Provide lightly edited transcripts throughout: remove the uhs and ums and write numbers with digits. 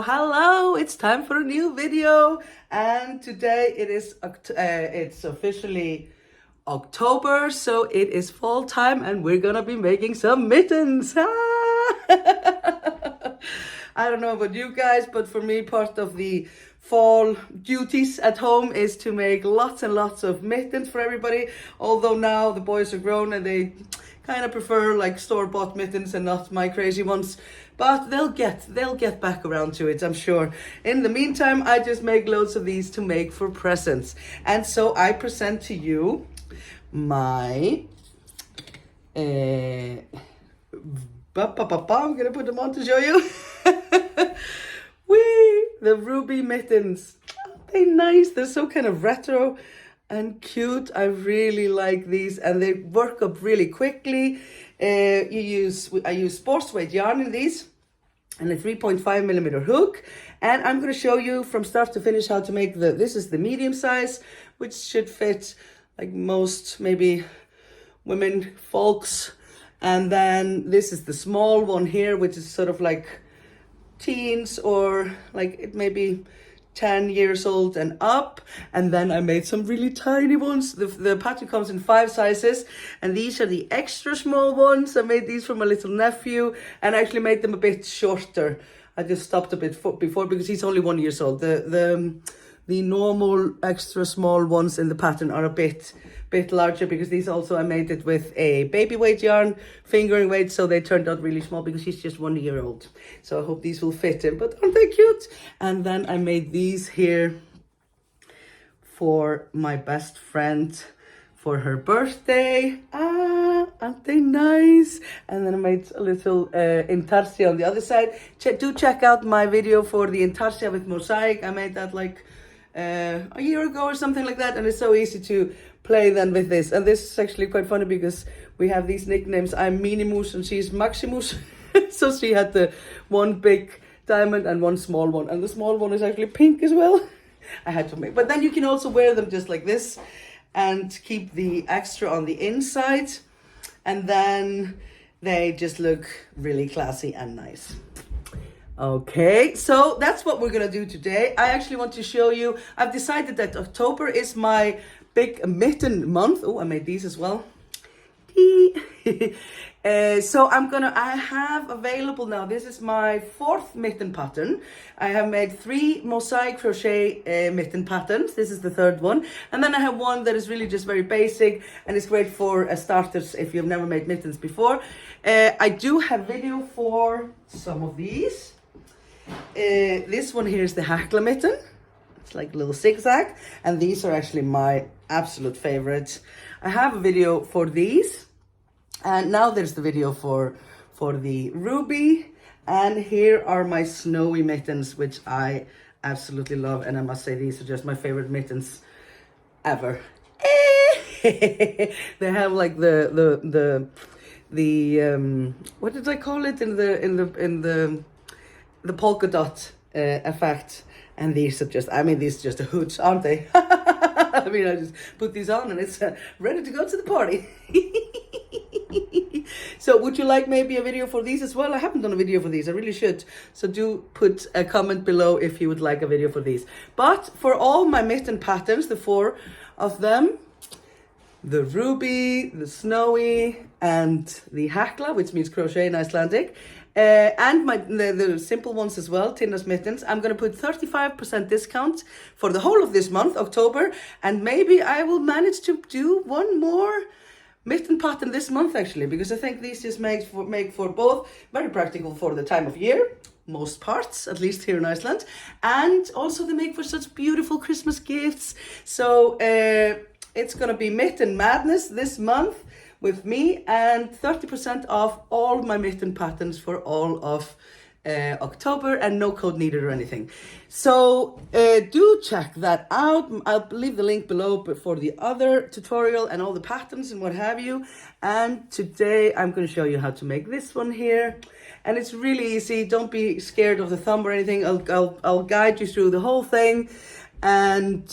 Hello, it's time for a new video, and today it's officially October, so it is fall time and we're gonna be making some mittens. I don't know about you guys, but for me, part of the fall duties at home is to make lots and lots of mittens for everybody, although now the boys are grown and they kind of prefer like store-bought mittens and not my crazy ones, but they'll get back around to it, I'm sure. In the meantime, I just make loads of these to make for presents, and so I present to you my I'm gonna put them on to show you. The ruby mittens. Aren't they nice? They're so kind of retro and cute. I really like these, and they work up really quickly. I use sports weight yarn in these and a 3.5mm hook, and I'm going to show you from start to finish how to make this is the medium size, which should fit like most maybe women folks, and then this is the small one here, which is sort of like teens or like it may be 10 years old and up. And then I made some really tiny ones. The pattern comes in 5 sizes, and these are the extra small ones. I made these for my little nephew and actually made them a bit shorter. I just stopped a bit before because he's only 1 year old. The normal extra small ones in the pattern are a bit larger, because these also I made it with a baby weight yarn, fingering weight, so they turned out really small because he's just 1 year old. So I hope these will fit him, but aren't they cute? And then I made these here for my best friend for her birthday. Aren't they nice? And then I made a little intarsia on the other side. Do check out my video for the intarsia with Mosaic. I made that like a year ago or something like that, and it's so easy to play then with this. And this is actually quite funny because we have these nicknames. I'm Minimus and she's Maximus. So she had the one big diamond and one small one, and the small one is actually pink as well. I had to make, but then you can also wear them just like this and keep the extra on the inside, and then they just look really classy and nice. Okay, so that's what we're gonna do today. I actually want to show you, I've decided that October is my big mitten month. Oh, I made these as well. So I have available now, this is my 4th mitten pattern. I have made 3 mosaic crochet mitten patterns. This is the 3rd one. And then I have one that is really just very basic, and it's great for starters if you've never made mittens before. I do have video for some of these. This one here is the hackla mitten. It's like a little zigzag, and these are actually my absolute favorites. I have a video for these, and now there's the video for the ruby, and here are my snowy mittens, which I absolutely love, and I must say these are just my favorite mittens ever. They have like the what did I call it in the polka dot effect. And these are just, I mean, these are just a hoot, aren't they? I mean, I just put these on and it's ready to go to the party. So would you like maybe a video for these as well? I haven't done a video for these, I really should. So do put a comment below if you would like a video for these. But for all my mitten patterns, the 4 of them, the ruby, the snowy, and the hackla, which means crochet in Icelandic, and the simple ones as well, Tinna's mittens, I'm going to put 35% discount for the whole of this month, October, and maybe I will manage to do one more mitten pattern this month actually, because I think these just make for both very practical for the time of year, most parts, at least here in Iceland, and also they make for such beautiful Christmas gifts. So it's going to be mitten madness this month with me, and 30% off all my mitten patterns for all of October, and no code needed or anything. So do check that out. I'll leave the link below for the other tutorial and all the patterns and what have you. And today I'm going to show you how to make this one here, and it's really easy. Don't be scared of the thumb or anything. I'll guide you through the whole thing, and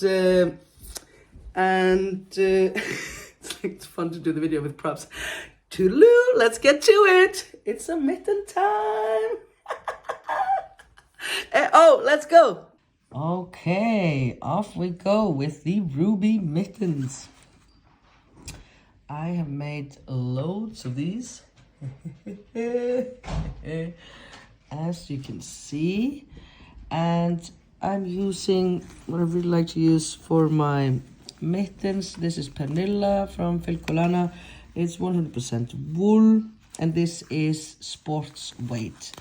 And it's fun to do the video with props. Toodaloo, let's get to it. It's a mitten time. Oh, let's go. Okay, off we go with the ruby mittens. I have made loads of these. As you can see, and I'm using what I really like to use for my mittens. This is Pernilla from Filcolana. It's 100% wool, and this is sports weight.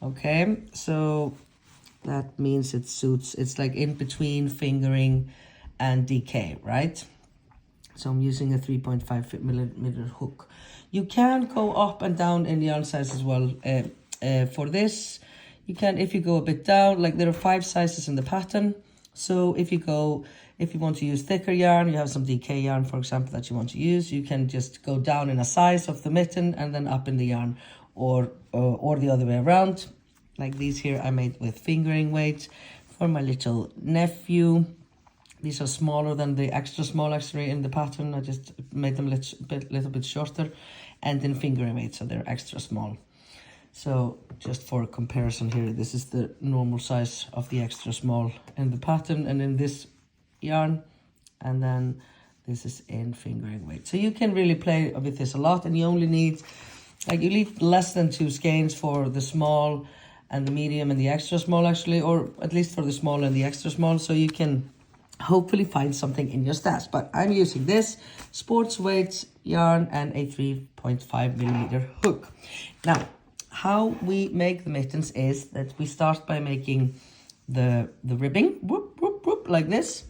Okay, so that means it suits, it's like in between fingering and DK, right? So I'm using a 3.5 millimeter hook. You can go up and down in yarn size as well. For this, you can, if you go a bit down, like there are 5 sizes in the pattern. So if you want to use thicker yarn, you have some DK yarn, for example, that you want to use, you can just go down in a size of the mitten and then up in the yarn, or the other way around. Like these here I made with fingering weight for my little nephew. These are smaller than the extra small actually in the pattern. I just made them a little bit shorter, and in fingering weight, so they're extra small. So just for comparison here, this is the normal size of the extra small in the pattern and in this yarn, and then this is in fingering weight. So you can really play with this a lot, and you only need, like, you need less than 2 skeins for the small and the medium and the extra small actually, or at least for the small and the extra small, so you can hopefully find something in your stash. But I'm using this sports weight yarn and a 3.5 millimeter hook. Now, how we make the mittens is that we start by making the ribbing, whoop, whoop, whoop, like this,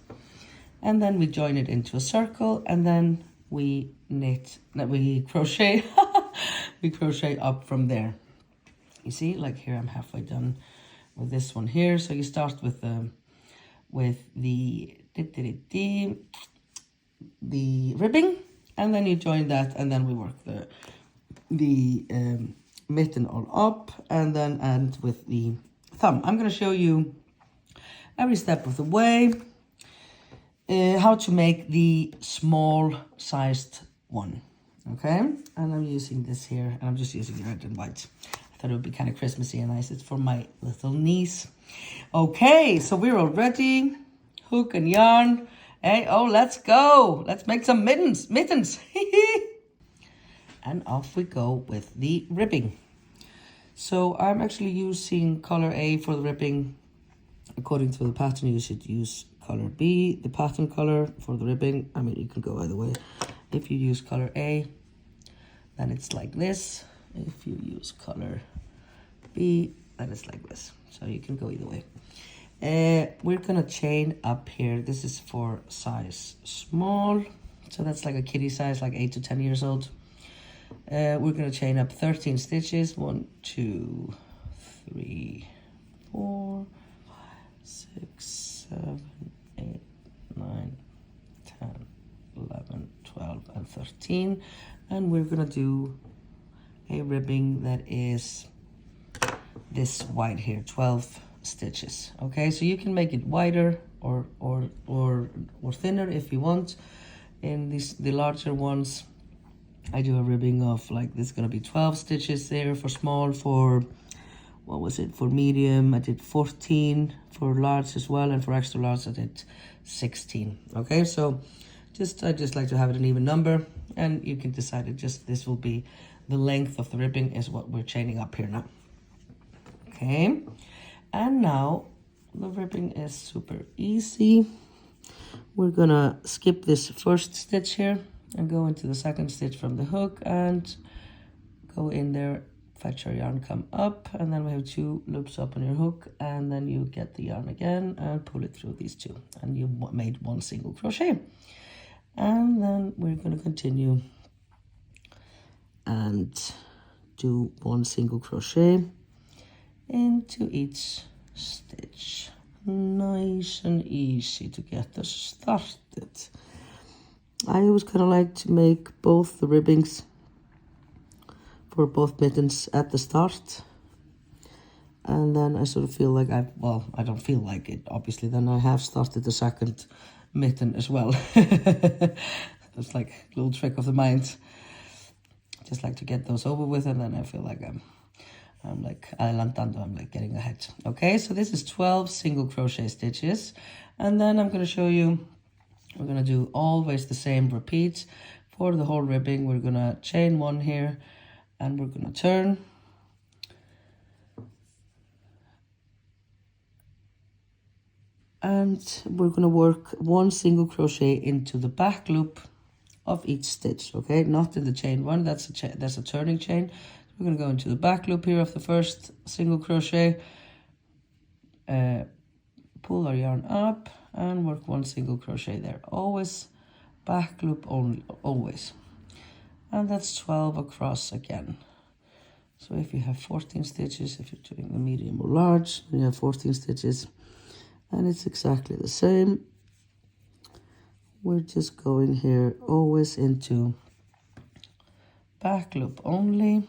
and then we join it into a circle, and then we crochet, we crochet up from there. You see, like here I'm halfway done with this one here. So you start with the ribbing, and then you join that, and then we work the mitten all up, and then end with the thumb. I'm going to show you every step of the way how to make the small sized one. Okay, and I'm using this here, and I'm just using red and white. I thought it would be kind of Christmassy and nice. It's for my little niece. Okay, so we're all ready. Hook and yarn. Hey, oh, let's go. Let's make some mittens. And off we go with the ribbing. So I'm actually using color A for the ribbing. According to the pattern, you should use color B, the pattern color for the ribbing. I mean, you can go either way. If you use color A, then it's like this. If you use color B, then it's like this. So you can go either way. We're gonna chain up here. This is for size small. So that's like a kiddie size, like 8 to 10 years old. We're gonna chain up 13 stitches. 1, 2, 3, 4, 5, 6, 7, 8, 9, 10, 11, 12, and 13. And we're gonna do a ribbing that is this wide here, 12 stitches. Okay, so you can make it wider or thinner if you want. In the larger ones, I do a ribbing of like this is gonna be 12 stitches there for small. For what was it, for medium I did 14, for large as well, and for extra large I did 16. Okay, so I just like to have it an even number, and you can decide it just this will be the length of the ribbing is what we're chaining up here now. Okay, and now the ribbing is super easy. We're gonna skip this first stitch here and go into the second stitch from the hook and go in there, fetch your yarn, come up, and then we have 2 loops up on your hook, and then you get the yarn again and pull it through these 2, and you made 1 single crochet. And then we're going to continue and do 1 single crochet into each stitch. Nice and easy to get us started. I always kind of like to make both the ribbings for both mittens at the start, and then I sort of feel like I don't feel like it, obviously, then I have started the second mitten as well. It's like a little trick of the mind. Just like to get those over with, and then I feel like I'm like adelantando, I'm like getting ahead. Okay, so this is 12 single crochet stitches, and then I'm going to show you, we're going to do always the same repeats for the whole ribbing. We're going to chain one here, and we're going to turn, and we're going to work one single crochet into the back loop of each stitch. Okay, not in the chain one, that's a turning chain. We're going to go into the back loop here of the first single crochet, pull our yarn up and work one single crochet there. Always back loop only, always. And that's 12 across again. So if you have 14 stitches, if you're doing the medium or large, you have 14 stitches, and it's exactly the same. We're just going here always into back loop only,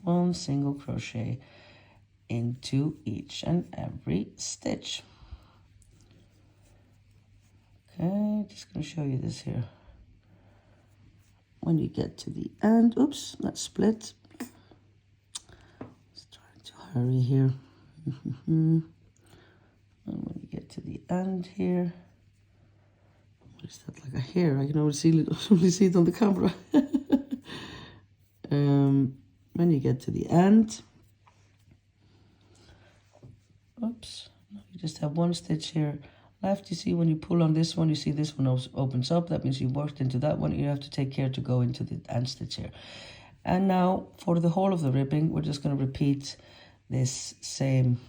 one single crochet into each and every stitch. Okay, just going to show you this here. When you get to the end, oops, let's split. Let's try to hurry here. And when you get to the end here, what is that, like a hair? I can only see it on the camera. When you get to the end, oops, you just have one stitch here left. You see when you pull on this one, you see this one opens up. That means you worked into that one. You have to take care to go into the end stitch here. And now for the whole of the ribbing, we're just going to repeat this same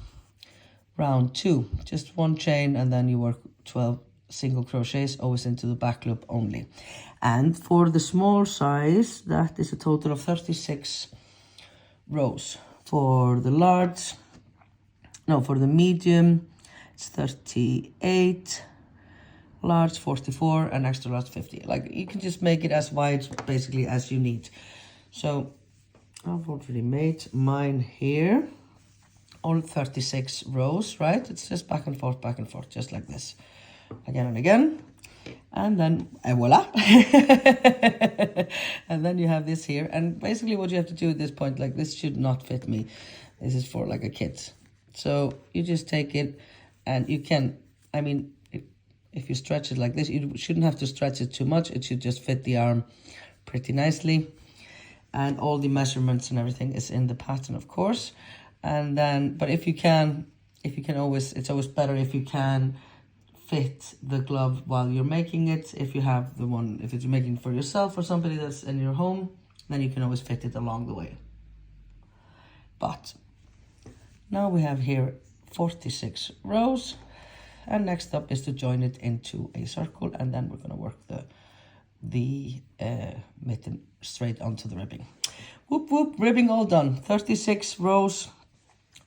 round 2, just one chain, and then you work 12 single crochets always into the back loop only. And for the small size, that is a total of 36 rows. For the large, no, for the medium, it's 38, large 44, and extra large 50. Like, you can just make it as wide basically as you need. So I've already made mine here, all 36 rows, right? It's just back and forth, just like this, again and again. And then voila. And then you have this here, and basically what you have to do at this point, like, this should not fit me. This is for like a kid. So you just take it, and you can, I mean, if you stretch it like this, you shouldn't have to stretch it too much. It should just fit the arm pretty nicely. And all the measurements and everything is in the pattern, of course. And then, but if you can always, it's always better if you can fit the glove while you're making it. If you have the one, if it's making for yourself or somebody that's in your home, then you can always fit it along the way. But now we have here 46 rows, and next up is to join it into a circle, and then we're going to work the mitten straight onto the ribbing. Whoop whoop, ribbing all done. 36 rows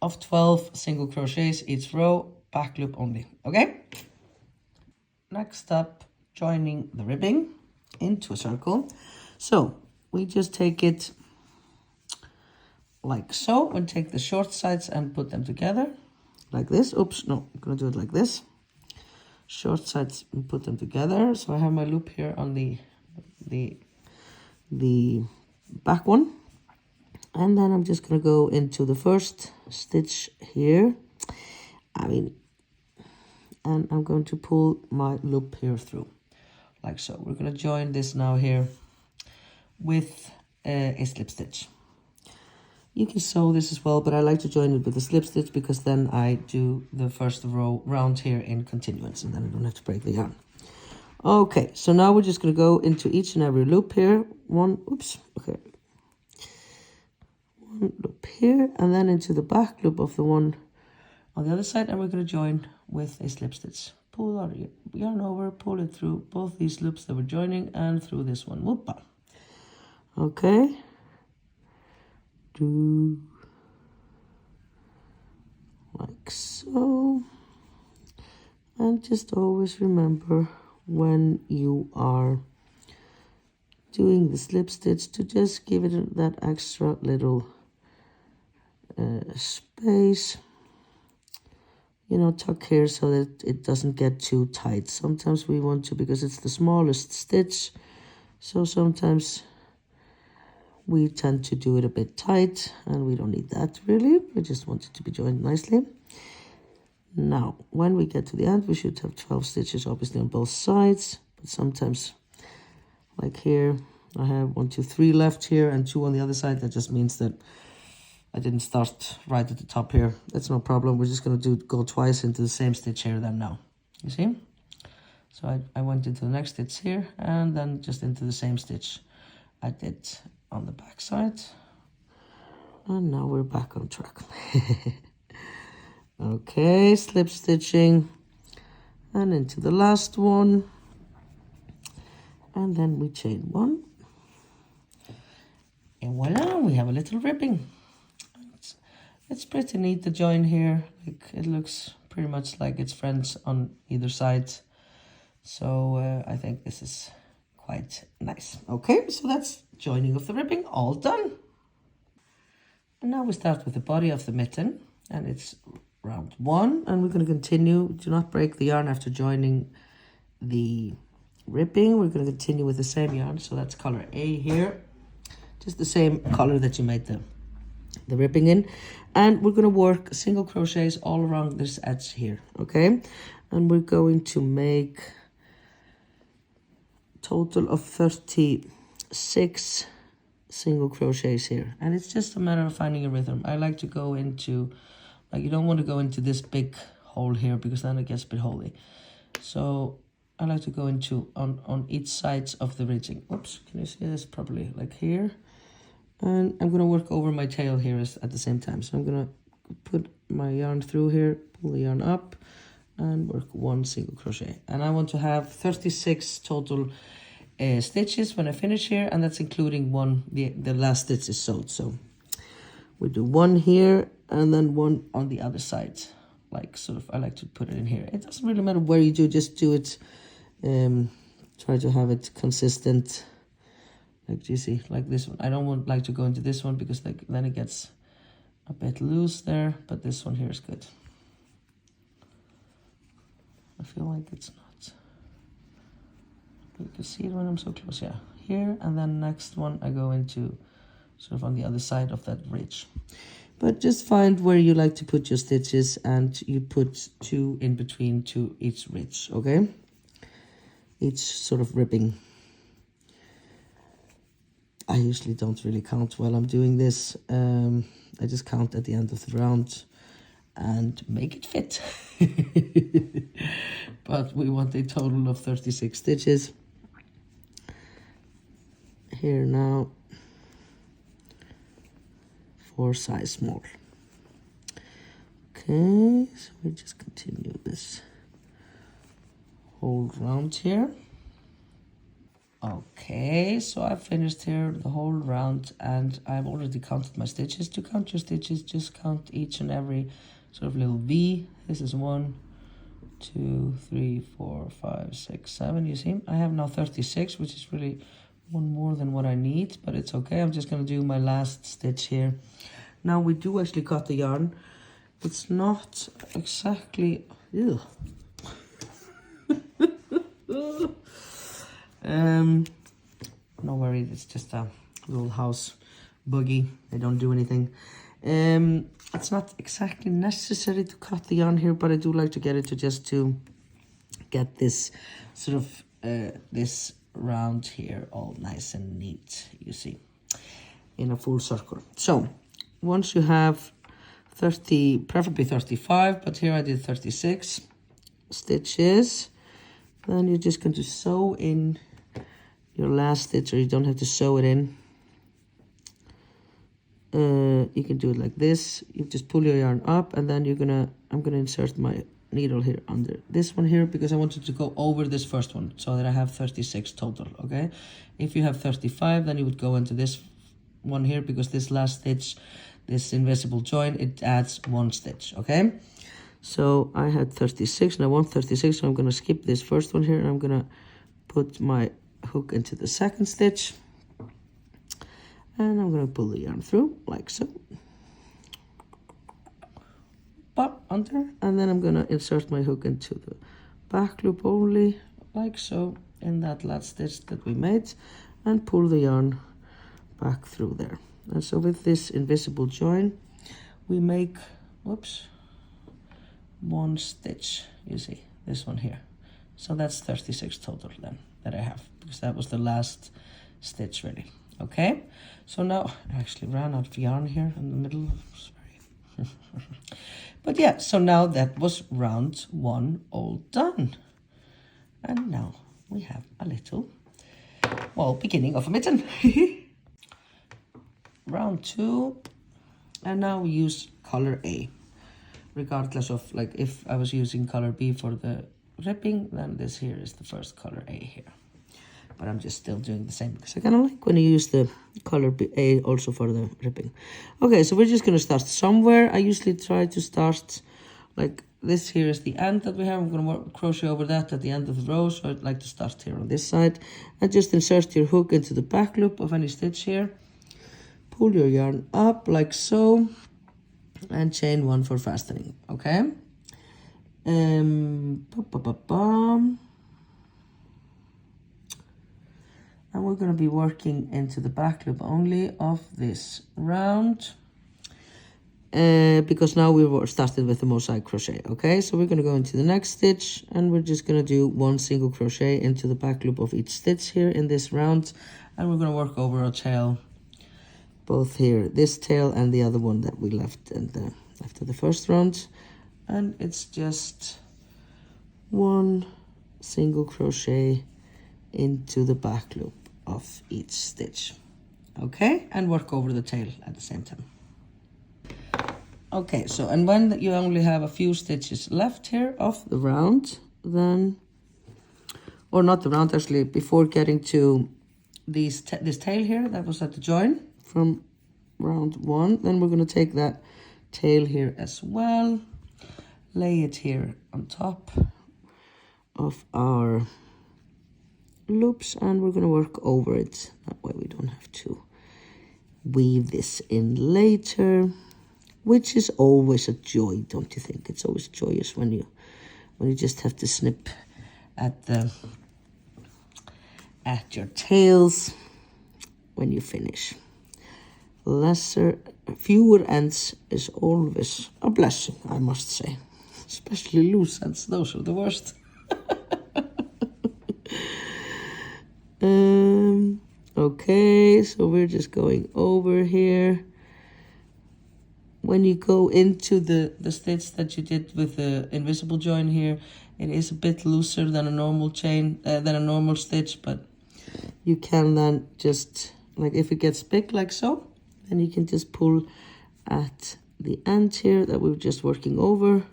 of 12 single crochets each row, back loop only. Okay, next up, joining the ribbing into a circle. So we just take it like so, and take the short sides and put them together like this. Oops, no, I'm gonna do it like this. Short sides and put them together. So I have my loop here on the back one, and then I'm just gonna go into the first stitch here, and I'm going to pull my loop here through like so. We're gonna join this now here with a slip stitch. You can sew this as well, but I like to join it with a slip stitch because then I do the first round here in continuance, and then I don't have to break the yarn. Okay, so now we're just going to go into each and every loop here. One loop here, and then into the back loop of the one on the other side, and we're going to join with a slip stitch. Pull our yarn over, pull it through both these loops that we're joining and through this one. Whoopa. Okay. Like so. And just always remember when you are doing the slip stitch to just give it that extra little space. you know, tuck here so that it doesn't get too tight. Sometimes we want to, because it's the smallest stitch, so sometimes we tend to do it a bit tight, and we don't need that really. We just want it to be joined nicely. Now, when we get to the end, we should have 12 stitches, obviously, on both sides. But sometimes, like here, I have 1, 2, 3 left here and 2 on the other side. That just means that I didn't start right at the top here. That's no problem. We're just going to go twice into the same stitch here then now. You see? So I went into the next stitch here and then just into the same stitch I did on the back side. And now we're back on track. Okay, slip stitching and into the last one. And then we chain 1. And voila, we have a little ribbing. It's pretty neat, the join here. Like, it looks pretty much like its friends on either side. So I think this is quite nice. Okay, so that's joining of the ribbing all done. And now we start with the body of the mitten, and it's round 1, and we're going to continue. Do not break the yarn after joining the ribbing. We're going to continue with the same yarn, so that's color A here, just the same color that you made the ribbing in, and we're going to work single crochets all around this edge here. Okay, and we're going to make total of 36 single crochets here, and it's just a matter of finding a rhythm. I like to go into, like, you don't want to go into this big hole here because then it gets a bit holy. So I like to go into on each sides of the ridging. Oops, can you see this properly? Like here. And I'm going to work over my tail here at the same time. So I'm going to put my yarn through here, pull the yarn up, and work 1 single crochet. And I want to have 36 total stitches when I finish here, and that's including the last stitch is sewed. So we do 1 here and then 1 on the other side. Like, sort of, I like to put it in here. It doesn't really matter where you do, just do it. Try to have it consistent. Like, do you see, like this one? I don't like to go into this one because like then it gets a bit loose there, but this one here is good. I feel like it's not. You can see it when I'm so close, yeah. Here, and then next one I go into sort of on the other side of that ridge. But just find where you like to put your stitches, and you put 2 in between to each ridge, okay? Each sort of ribbing. I usually don't really count while I'm doing this. I just count at the end of the round and make it fit. But we want a total of 36 stitches. Here now, for size small. Okay, so we just continue this whole round here. Okay, so I've finished here the whole round, and I've already counted my stitches. To count your stitches, just count each and every sort of little V. This is 1, 2, 3, 4, 5, 6, 7. You see, I have now 36, which is really 1 more than what I need, but it's okay. I'm just going to do my last stitch here. Now we do actually cut the yarn. It's not exactly... Ew. No worries, it's just a little house buggy. They don't do anything. It's not exactly necessary to cut the yarn here, but I do like to get it to get this sort of this round here all nice and neat, you see, in a full circle. So once you have 30, preferably 35, but here I did 36 stitches, then you're just going to sew in your last stitch, or you don't have to sew it in. You can do it like this. You just pull your yarn up, and then I'm gonna insert my needle here under this one here, because I wanted to go over this first one so that I have 36 total. Okay, if you have 35, then you would go into this one here, because this last stitch, this invisible join, it adds 1 stitch. Okay, so I had 36 and I want 36, so I'm gonna skip this first one here, and I'm gonna put my hook into the second stitch, and I'm going to pull the yarn through like so. pop under, and then I'm gonna insert my hook into the back loop only, like so, in that last stitch that we made, and pull the yarn back through there. And so with this invisible join, we make, whoops, one stitch, you see, this one here. So that's 36 total then that I have, because that was the last stitch ready. Okay, so now I actually ran out of yarn here in the middle, sorry. But yeah, so now that was round 1 all done. And now we have a little, well, beginning of a mitten. Round 2, and now we use color A. Regardless of, like, if I was using color B for the ripping, then this here is the first color A here. But I'm just still doing the same because I kind of like when you use the color A also for the ripping. Okay, so we're just going to start somewhere. I usually try to start, like, this here is the end that we have. I'm going to crochet over that at the end of the row. So I'd like to start here on this side. And just insert your hook into the back loop of any stitch here. Pull your yarn up like so. And chain 1 for fastening, okay? And we're going to be working into the back loop only of this round, because now we started with the mosaic crochet. Okay, so we're going to go into the next stitch, and we're just going to do 1 single crochet into the back loop of each stitch here in this round, and we're going to work over our tail, both here, this tail and the other one that we left after the first round. And it's just 1 single crochet into the back loop of each stitch. Okay, and work over the tail at the same time. Okay, so, and when you only have a few stitches left here of the round, then, or not the round actually, before getting to this tail here that was at the join from round 1, then we're going to take that tail here as well, lay it here on top of our loops, and we're going to work over it. That way we don't have to weave this in later, which is always a joy, don't you think? It's always joyous when you just have to snip at your tails when you finish. Fewer ends is always a blessing, I must say. Especially loose ends, those are the worst. Okay, so we're just going over here. When you go into the stitch that you did with the invisible join here, it is a bit looser than a normal chain, than a normal stitch, but you can then just, like, if it gets big like so, then you can just pull at the end here that we were just working over,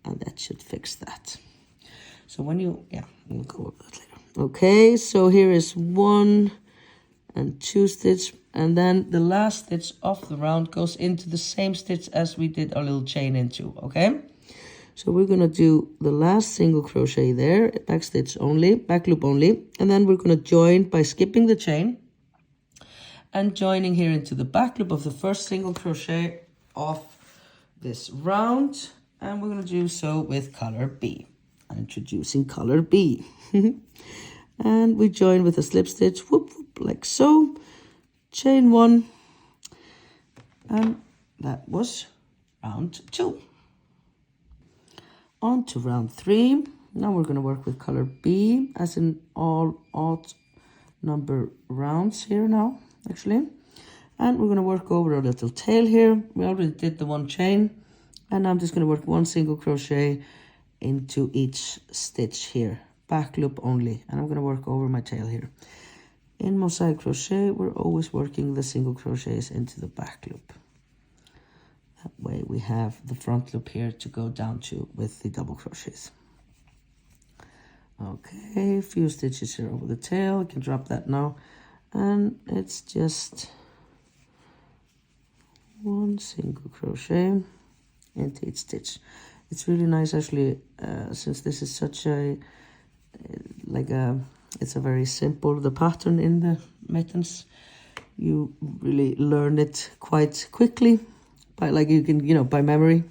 and that should fix that. So when you, yeah, we'll go over that later. Okay, so here is 1 and 2 stitch, and then the last stitch of the round goes into the same stitch as we did our little chain into, okay? So we're gonna do the last single crochet there, back stitch only, back loop only, and then we're gonna join by skipping the chain and joining here into the back loop of the first single crochet of this round, and we're gonna do so with color B. I'm introducing color B. And we join with a slip stitch, whoop, whoop, like so, chain 1, and that was round 2. On to round 3. Now we're going to work with color B, as in all odd number rounds here now, actually. And we're going to work over our little tail here. We already did the 1 chain, and I'm just going to work 1 single crochet into each stitch here, back loop only, and I'm going to work over my tail here. In mosaic crochet, we're always working the single crochets into the back loop. That way we have the front loop here to go down to with the double crochets. Okay, a few stitches here over the tail. I can drop that now, and it's just 1 single crochet into each stitch. It's really nice actually, since this is such a it's a very simple, the pattern in the mittens, you really learn it quite quickly by, like, you can, by memory.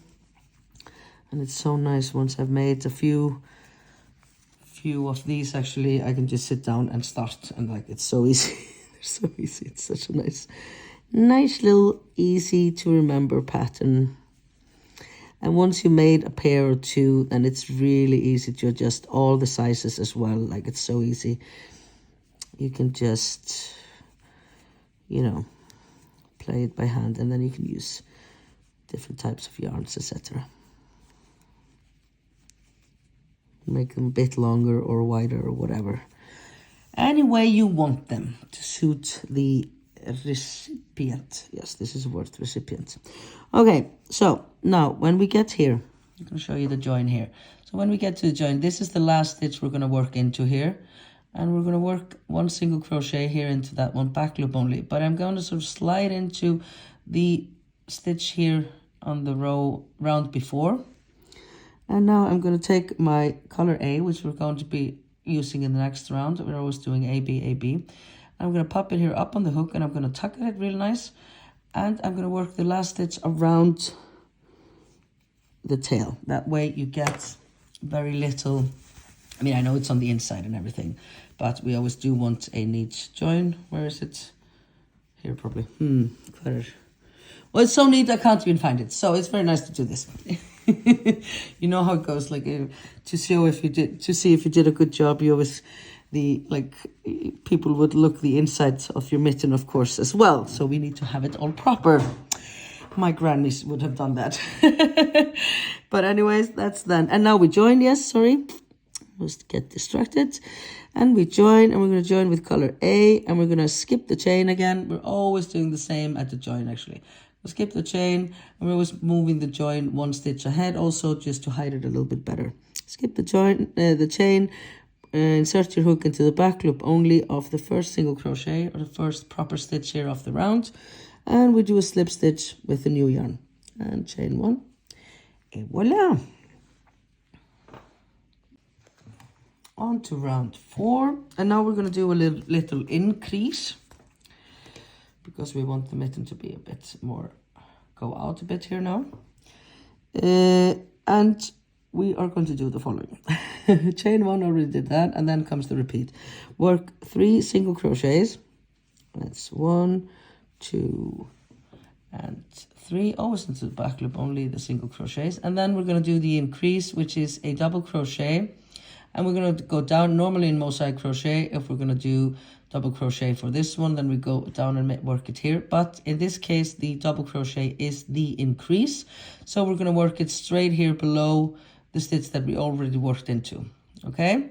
And it's so nice once I've made a few of these. Actually, I can just sit down and start, and like it's so easy. They're so easy. It's such a nice little easy to remember pattern. And once you made a pair or two, then it's really easy to adjust all the sizes as well. Like it's so easy. You can just, you know, play it by hand, and then you can use different types of yarns, etc. Make them a bit longer or wider or whatever. Any way you want them to suit the recipient. Yes, this is a word, recipient. Okay, so now when we get here, I'm going to show you the join here. So when we get to the join, this is the last stitch we're going to work into here. And we're going to work one single crochet here into that one back loop only. But I'm going to sort of slide into the stitch here on the round before. And now I'm going to take my color A, which we're going to be using in the next round. We're always doing A, B, A, B. I'm going to pop it here up on the hook, and I'm going to tuck it real nice. And I'm going to work the last stitch around the tail. That way you get very little. I mean, I know it's on the inside and everything, but we always do want a neat join. Where is it? Here, probably. Well, it's so neat I can't even find it. So it's very nice to do this. You know how it goes, like to show if you did, to see if you did a good job. You always, people would look the inside of your mitten, of course, as well. So we need to have it all proper. My grannies would have done that. But anyways, that's done. And now we join. Yes, sorry, must get distracted. And we join, and we're going to join with color A, and we're going to skip the chain again. We're always doing the same at the join, actually. We'll skip the chain, and we're always moving the join one stitch ahead, also just to hide it a little bit better. Skip the the chain, insert your hook into the back loop only of the first single crochet, or the first proper stitch here of the round, and we do a slip stitch with the new yarn, and chain one, et voila. On to round 4, and now we're going to do a little increase, because we want the mitten to be a bit more, go out a bit here now. And we are going to do the following. Chain 1, already did that, and then comes the repeat. Work 3 single crochets. That's 1, 2, and 3. Always into the back loop, only the single crochets. And then we're going to do the increase, which is a double crochet. And we're going to go down. Normally in mosaic crochet, if we're going to do double crochet for this one, then we go down and work it here. But in this case, the double crochet is the increase. So we're going to work it straight here below the stitch that we already worked into. Okay,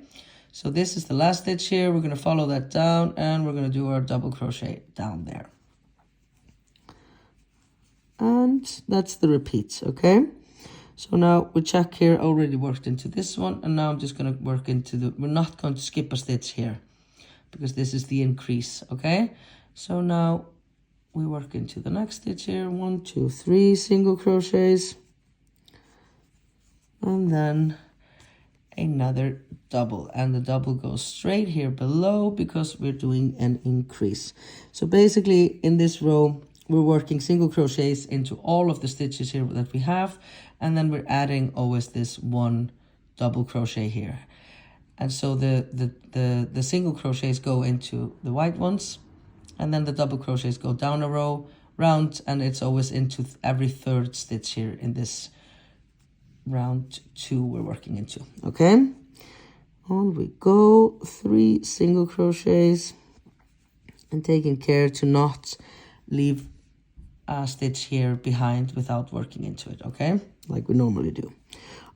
so this is the last stitch here. We're going to follow that down, and we're going to do our double crochet down there. And that's the repeat, okay? So now we check here, already worked into this one, and now I'm just going to work into we're not going to skip a stitch here, because this is the increase, okay? So now we work into the next stitch here, 1, 2, 3 single crochets, and then another double, and the double goes straight here below because we're doing an increase. So basically in this row, we're working single crochets into all of the stitches here that we have, and then we're adding always this one double crochet here. And so the single crochets go into the white ones, and then the double crochets go down a row, round, and it's always into every third stitch here in this round 2 we're working into, okay? On we go, 3 single crochets, and taking care to not leave a stitch here behind without working into it, okay? Like we normally do.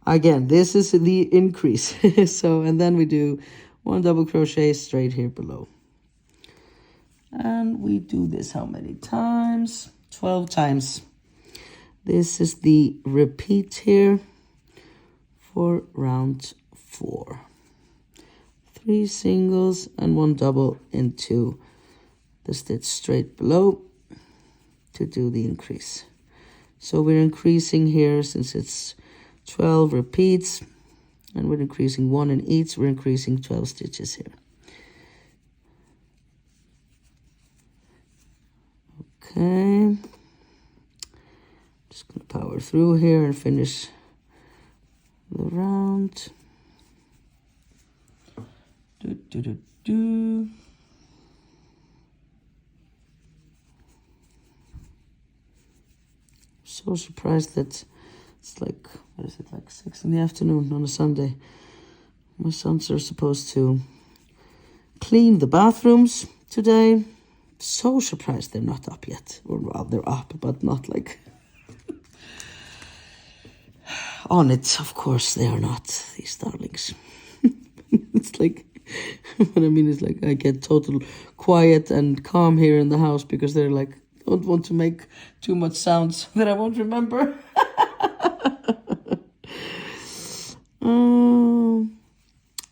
Again, this is the increase. So, and then we do 1 double crochet straight here below. And we do this how many times? 12 times. This is the repeat here for round 4. 3 singles and 1 double into the stitch straight below to do the increase. So we're increasing here, since it's 12 repeats, and we're increasing 1 in each, we're increasing 12 stitches here. Okay, just gonna power through here and finish the round. Do. So surprised that it's like, what is it, like 6 in the afternoon on a Sunday. My sons are supposed to clean the bathrooms today. So surprised they're not up yet. Well, they're up, but not like on it. Of course, they are not, these darlings. It's like, what I mean is like I get total quiet and calm here in the house because they're like, don't want to make too much sounds that I won't remember.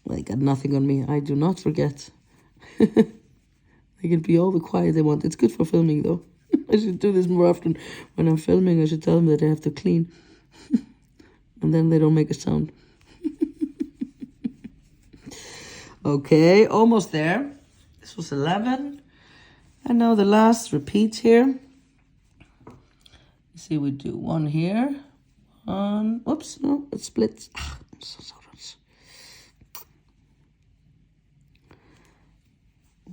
They got nothing on me. I do not forget. They can be all the quiet they want. It's good for filming though. I should do this more often. When I'm filming, I should tell them that they have to clean. And then they don't make a sound. Okay, almost there. This was 11. And now the last repeat here. You see, we do one here. One. Oops, no, it splits. Ah, I'm so sorry.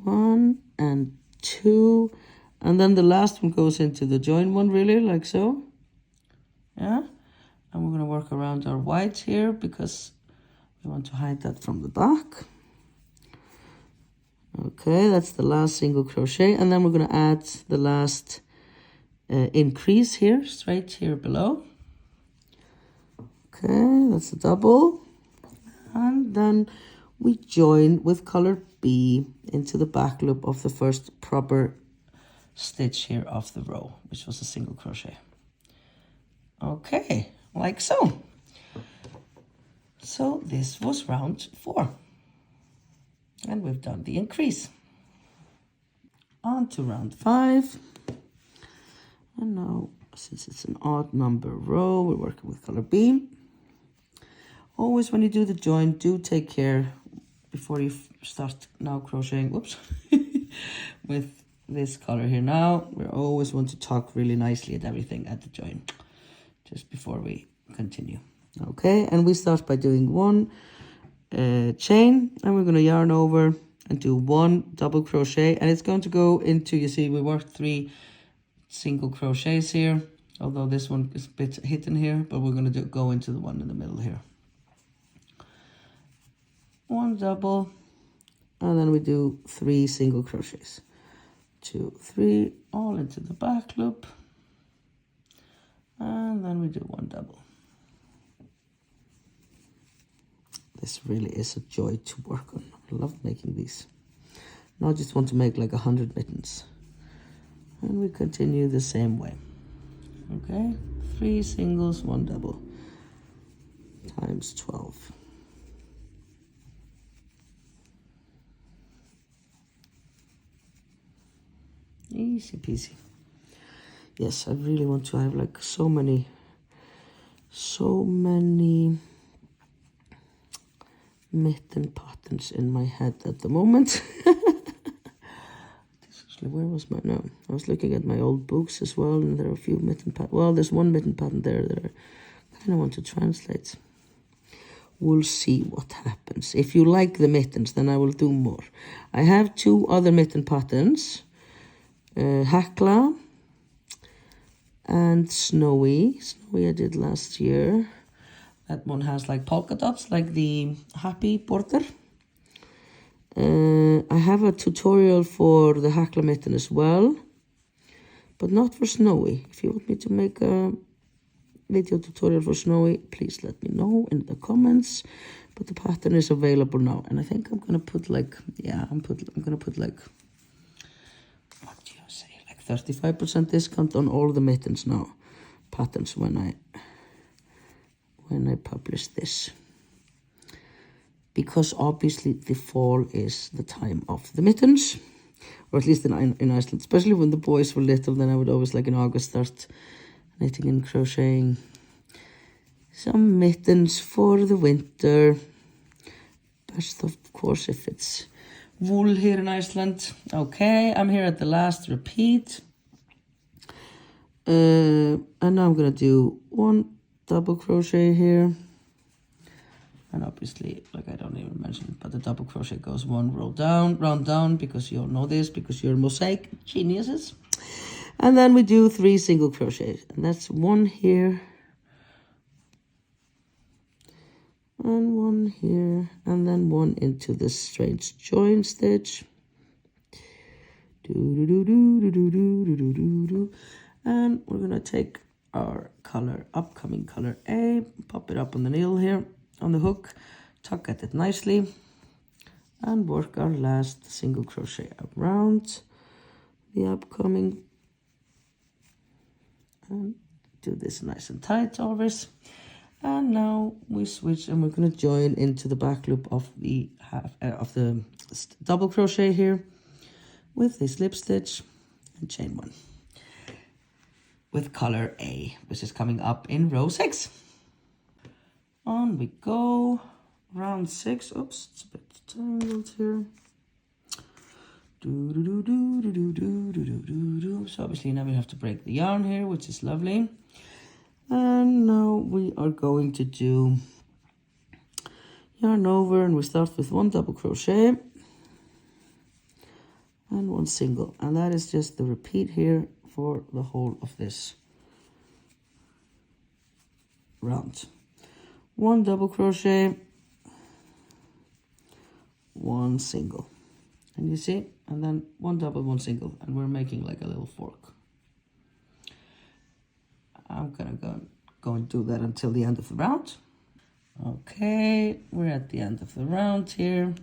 1 and 2. And then the last one goes into the join one, really, like so. Yeah. And we're going to work around our white here because we want to hide that from the back. Okay, that's the last single crochet. And then we're going to add the last increase here, straight here below. Okay, that's a double. And then we join with color B into the back loop of the first proper stitch here of the row, which was a single crochet. Okay, like so. So this was round 4. And we've done the increase. On to round 5. And now, since it's an odd number row, we're working with color B. Always when you do the join, do take care before you start now crocheting, whoops, with this color here now. We always want to tuck really nicely at everything at the join, just before we continue. Okay, and we start by doing 1 chain, and we're going to yarn over and do 1 double crochet, and it's going to go into, you see, we worked 3 single crochets here, although this one is a bit hidden here, but we're going to go into the one in the middle here. 1 double, and then we do 3 single crochets. 2, 3, all into the back loop, and then we do 1 double. This really is a joy to work on. I love making these. Now I just want to make like 100 mittens. And we continue the same way. Okay, 3 singles, 1 double, times 12. Easy peasy. Yes, I really want to have like so many mitten patterns in my head at the moment. Where was my, no, I was looking at my old books as well, and there are a few mitten patterns. Well, there's one mitten pattern there that I kind of want to translate. We'll see what happens. If you like the mittens, then I will do more. I have 2 other mitten patterns, Hekla and Snowy. Snowy I did last year. That one has like polka dots, like the happy border. I have a tutorial for the Hekla mitten as well, but not for Snowy. If you want me to make a video tutorial for Snowy, please let me know in the comments. But the pattern is available now, and I think I'm gonna put like, yeah, I'm gonna put like, what do you say, like 35% discount on all the mittens now, patterns, when I publish this. Because obviously the fall is the time of the mittens, or at least in Iceland, especially when the boys were little. Then I would always, like in August, start knitting and crocheting some mittens for the winter. Best of course if it's wool here in Iceland. Okay, I'm here at the last repeat, and now I'm gonna do 1 double crochet here. And obviously, like I don't even mention it, but the double crochet goes one row down, round down, because you all know this, because you're mosaic geniuses. And then we do 3 single crochets, and that's 1 here, and 1 here, and then 1 into this strange join stitch. And we're gonna take our color, upcoming color A, pop it up on the needle here, on the hook, tuck at it nicely, and work our last single crochet around the upcoming, and do this nice and tight always. And now we switch, and we're going to join into the back loop of the double crochet here with a slip stitch and chain 1 with color A, which is coming up in row 6. On we go, round 6. Oops, it's a bit tangled here. So obviously now we have to break the yarn here, which is lovely. And now we are going to do yarn over, and we start with 1 double crochet and 1 single, and that is just the repeat here for the whole of this round. 1 double crochet, 1 single, and you see, and then 1 double, 1 single, and we're making like a little fork. I'm gonna go and do that until the end of the round. Okay, we're at the end of the round here.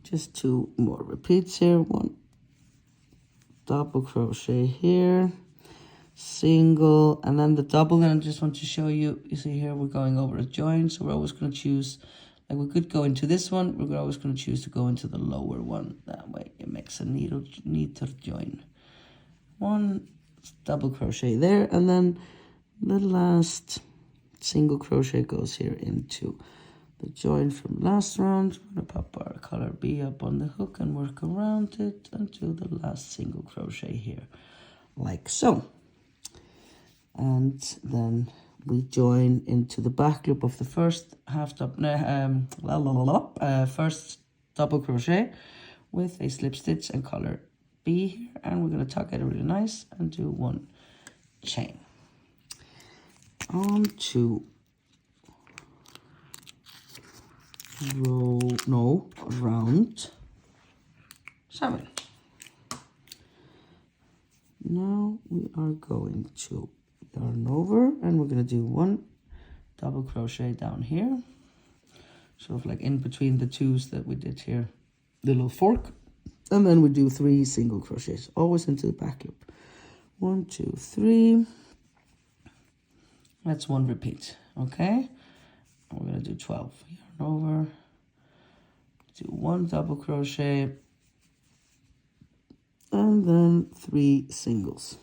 Just 2 more repeats here. 1 double crochet here, single, and then the double. And I just want to show you, you see here, we're going over a join, so we're always going to choose, like we could go into this one, we're always going to choose to go into the lower one. That way it makes a neater join. 1 double crochet there, and then the last single crochet goes here into the join from last round. We're going to pop our color B up on the hook and work around it and do the last single crochet here, like so. And then we join into the back loop of the first first double crochet with a slip stitch and color B here, and we're going to tuck it really nice and do 1 chain on to round 7. Now we are going to yarn over, and we're going to do 1 double crochet down here, sort of like in between the 2s that we did here, the little fork, and then we do 3 single crochets, always into the back loop. 1, 2, 3. That's 1 repeat, okay? And we're going to do 12. Yarn over, do 1 double crochet, and then 3 singles.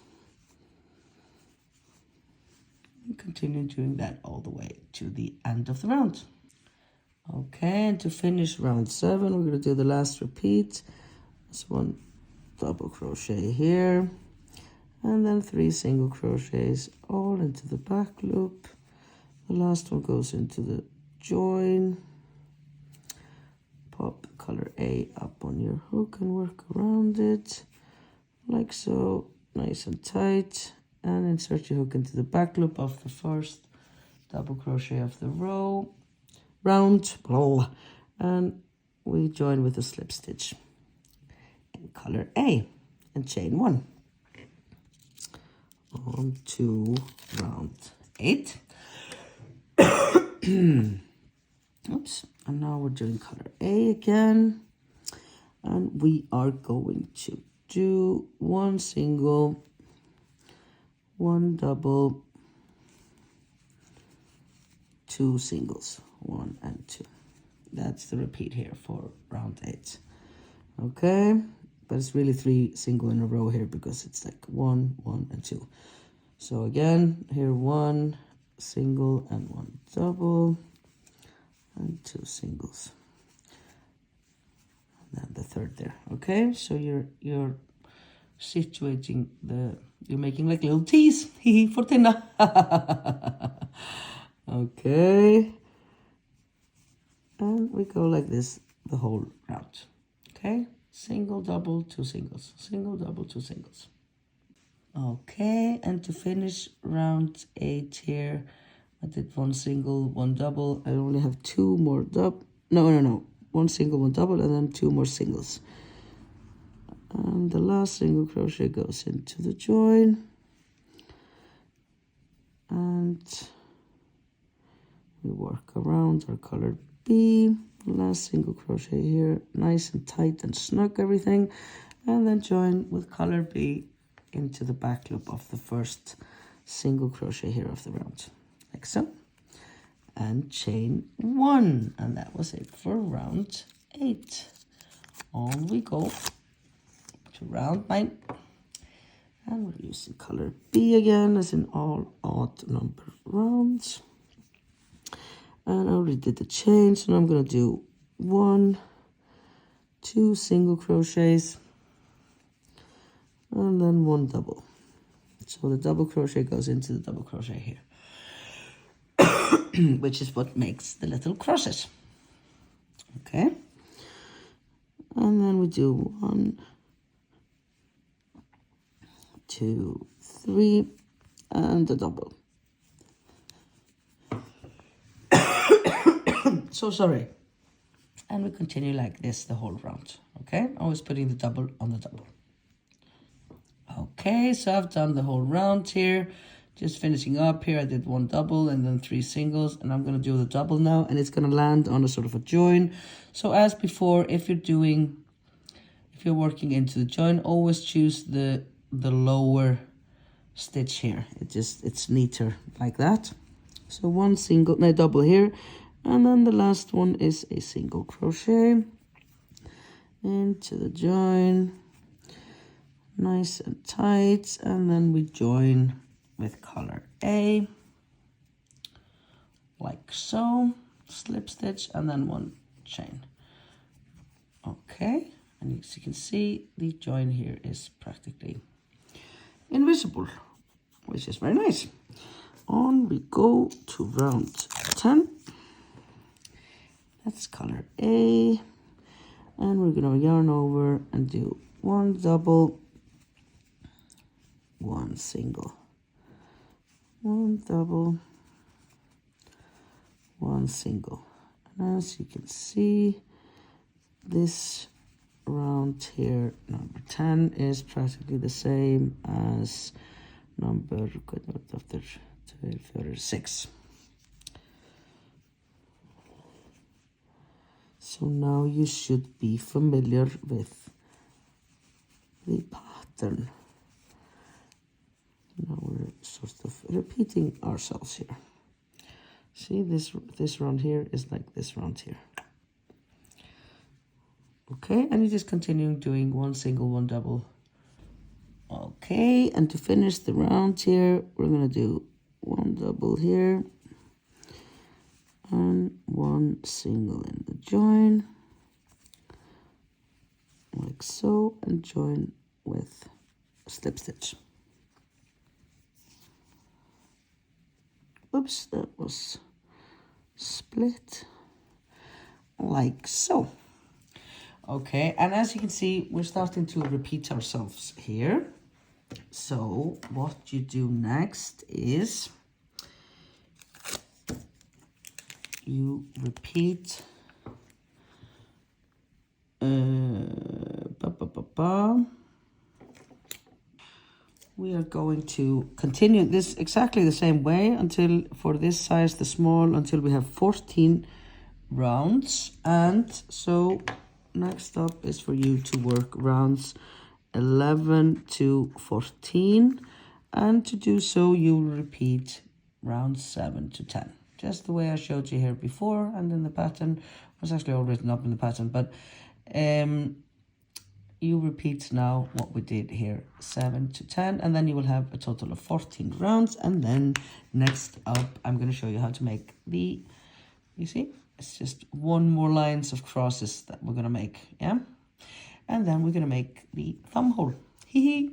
And continue doing that all the way to the end of the round. Okay, and to finish round 7, we're going to do the last repeat. That's 1 double crochet here, and then 3 single crochets all into the back loop. The last one goes into the join. Pop color A up on your hook and work around it like so, nice and tight, and insert your hook into the back loop of the first double crochet of the round, and we join with a slip stitch in color A and chain 1 on to round 8. Oops, and now we're doing color A again, and we are going to do 1 single, 1 double, 2 singles, 1 and 2. That's the repeat here for round 8. Okay, but it's really 3 single in a row here because it's like 1, 1 and 2. So again, here 1 single and 1 double and 2 singles, and then the third there. Okay, so you're situating you're making like little T's for dinner. Okay, And we go like this the whole round. Okay, single, double, 2 singles, single, double, 2 singles. Okay, and to finish round 8 here, I did 1 single, 1 double. I only have 2 more double. No. 1 single, 1 double, and then 2 more singles. And the last single crochet goes into the join. And we work around our color B. Last single crochet here, nice and tight and snug everything. And then join with color B into the back loop of the first single crochet here of the round, like so. And chain 1, and that was it for round 8. On we go to round 9, and we're using color B again, as in all odd number rounds. And I already did the chain, so now I'm going to do 1, 2 single crochets, and then 1 double. So the double crochet goes into the double crochet here, which is what makes the little crosses. Okay, and then we do 1, 2, 3, and a double. So sorry. And we continue like this the whole round. Okay, always putting the double on the double. Okay, so I've done the whole round here. Just finishing up here, I did 1 double and then 3 singles, and I'm going to do the double now, and it's going to land on a sort of a join. So as before, if you're working into the join, always choose the lower stitch here. It's neater like that. So 1 single, no, double here, and then the last one is a single crochet into the join, nice and tight, and then we join with color A, like so, slip stitch, and then 1 chain. Okay, and as you can see, the join here is practically invisible, which is very nice. On we go to round 10. That's color A, and we're gonna yarn over and do 1 double, 1 single, 1 double, 1 single. And as you can see, this round here, number 10, is practically the same as number 6. So now you should be familiar with the pattern. Now we're sort of repeating ourselves here. See, this round here is like this round here. Okay, and you're just continuing doing 1 single, 1 double. Okay, and to finish the round here, we're gonna do 1 double here and 1 single in the join, like so, and join with a slip stitch. Oops, that was split, like so. Okay, and as you can see, we're starting to repeat ourselves here. So what you do next is you repeat we are going to continue this exactly the same way until, for this size, the small, until we have 14 rounds. And so next up is for you to work rounds 11 to 14, and to do so you'll repeat rounds 7 to 10, just the way I showed you here before. And then the pattern was actually all written up in the pattern, but you repeat now what we did here, 7 to 10, and then you will have a total of 14 rounds. And then next up, I'm going to show you how to make the, you see, it's just 1 more lines of crosses that we're going to make, yeah? And then we're going to make the thumb hole. Hee hee.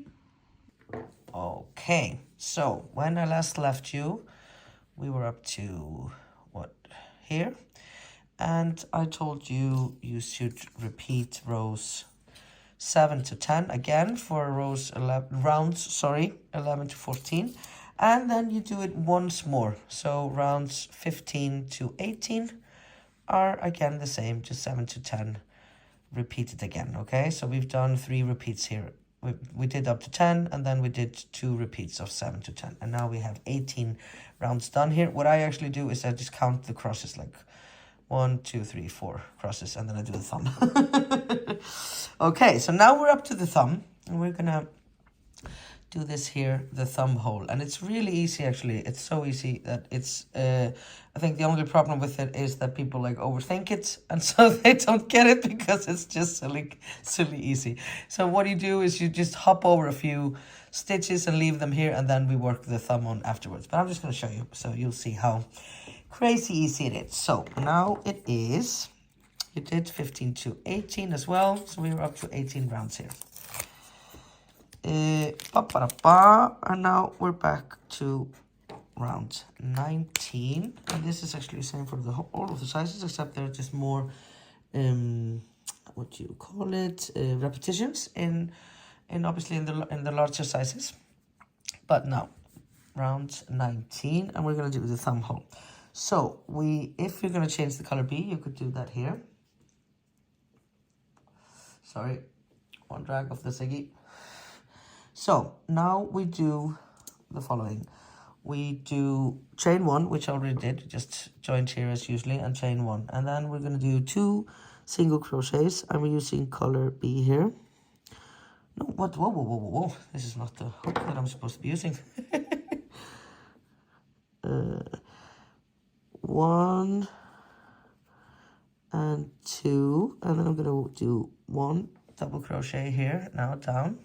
Okay, so when I last left you, we were up to, what, here? And I told you you should repeat rows 7 to 10 again for rows 11, rounds, sorry, 11 to 14. And then you do it once more. So rounds 15 to 18 are again the same, just 7 to 10. Repeat it again, okay? So we've done 3 repeats here. We did up to 10, and then we did 2 repeats of 7 to 10. And now we have 18 rounds done here. What I actually do is I just count the crosses, like 1, 2, 3, 4 crosses, and then I do the thumb. Okay, so now we're up to the thumb, and we're gonna do this here, the thumb hole. And it's really easy, actually. It's so easy that it's, I think the only problem with it is that people like overthink it, and so they don't get it because it's just silly easy. So what you do is you just hop over a few stitches and leave them here, and then we work the thumb on afterwards. But I'm just going to show you, so you'll see how crazy easy it is. So now it is, you did 15 to 18 as well, so we were up to 18 rounds here. And now we're back to round 19, and this is actually the same for all of the sizes, except they're just more what do you call it, repetitions in obviously in the larger sizes. But now round 19, and we're going to do the thumb hole. So if you're going to change the color B, you could do that here. Sorry, one drag of the Siggy. So now we do the following. We do chain 1, which I already did, just joined here as usually, and chain 1. And then we're going to do 2 single crochets, and we're using color B here. No, what? Whoa. This is not the hook that I'm supposed to be using. 1 and 2, and then I'm going to do 1 double crochet here, now down.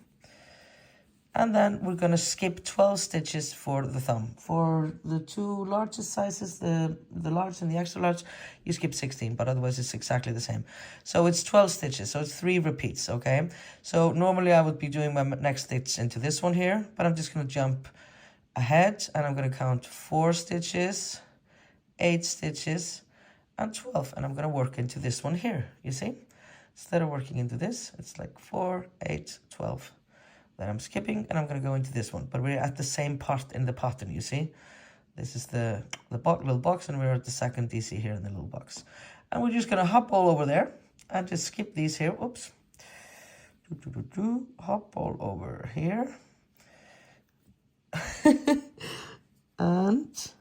And then we're going to skip 12 stitches for the thumb. For the 2 largest sizes, the large and the extra large, you skip 16, but otherwise it's exactly the same. So it's 12 stitches, so it's 3 repeats, okay? So normally I would be doing my next stitch into this one here, but I'm just going to jump ahead, and I'm going to count 4 stitches, 8 stitches, and 12. And I'm going to work into this one here, you see? Instead of working into this, it's like 4, 8, 12. Then I'm skipping, and I'm going to go into this one. But we're at the same part in the pattern, you see? This is the little box, and we're at the second DC here in the little box. And we're just going to hop all over there and just skip these here. Oops. Hop all over here. And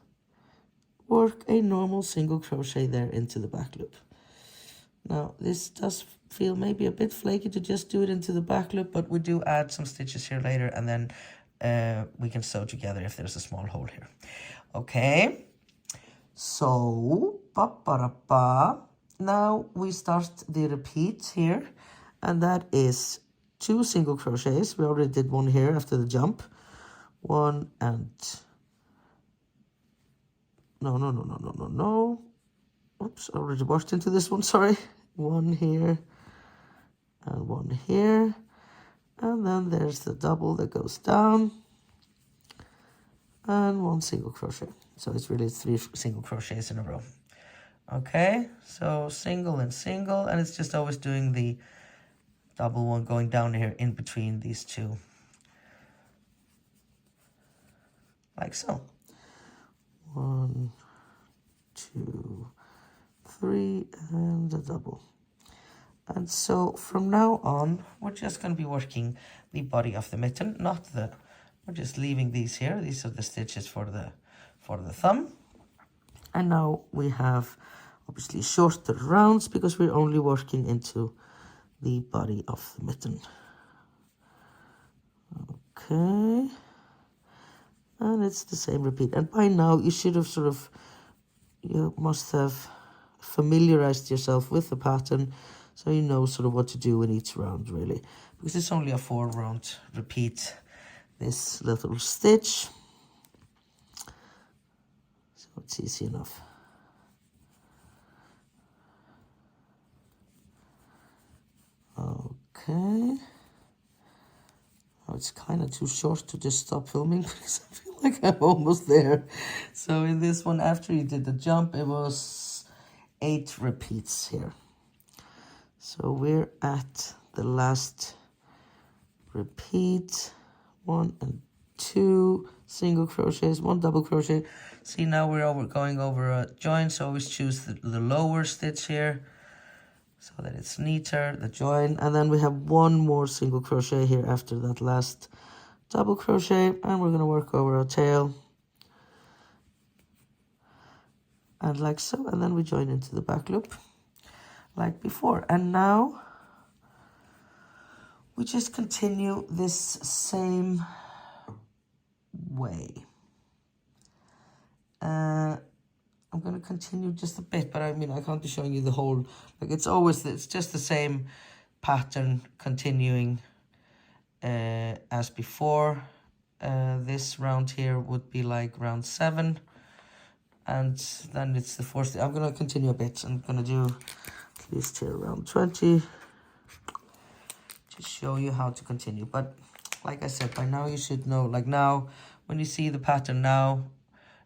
work a normal single crochet there into the back loop. Now, this does feel maybe a bit flaky to just do it into the back loop, but we do add some stitches here later, and then we can sew together if there's a small hole here. Okay, so now we start the repeat here, and that is 2 single crochets. We already did 1 here after the jump. 1 and no. Oops, I already worked into this one, sorry. 1 here and 1 here. And then there's the double that goes down. And 1 single crochet. So it's really 3 single crochets in a row. Okay, so single and single, and it's just always doing the double one going down here in between these 2. Like so. 1, 2, 3, and a double. And so from now on, we're just going to be working the body of the mitten, we're just leaving these here. These are the stitches for the thumb. And now we have obviously shorter rounds because we're only working into the body of the mitten. Okay. And it's the same repeat. And by now you should have you must have familiarized yourself with the pattern, so you know sort of what to do in each round, really. Because it's only a 4-round repeat, this little stitch. So it's easy enough. Okay. Oh, it's kind of too short to just stop filming because I feel like I'm almost there. So in this one, after you did the jump, it was 8 repeats here. So we're at the last repeat, 1 and 2 single crochets, 1 double crochet. See, now we're going over a join, so always choose the lower stitch here so that it's neater, the join, and then we have 1 more single crochet here after that last double crochet, and we're going to work over our tail and like so, and then we join into the back loop like before. And now we just continue this same way. I'm going to continue just a bit, but I mean, I can't be showing you the whole, like it's just the same pattern continuing as before. This round here would be like round 7, and then it's the 4th. I'm going to continue a bit. I'm going to do at least here around 20 to show you how to continue. But like I said, by now you should know, like now, when you see the pattern now,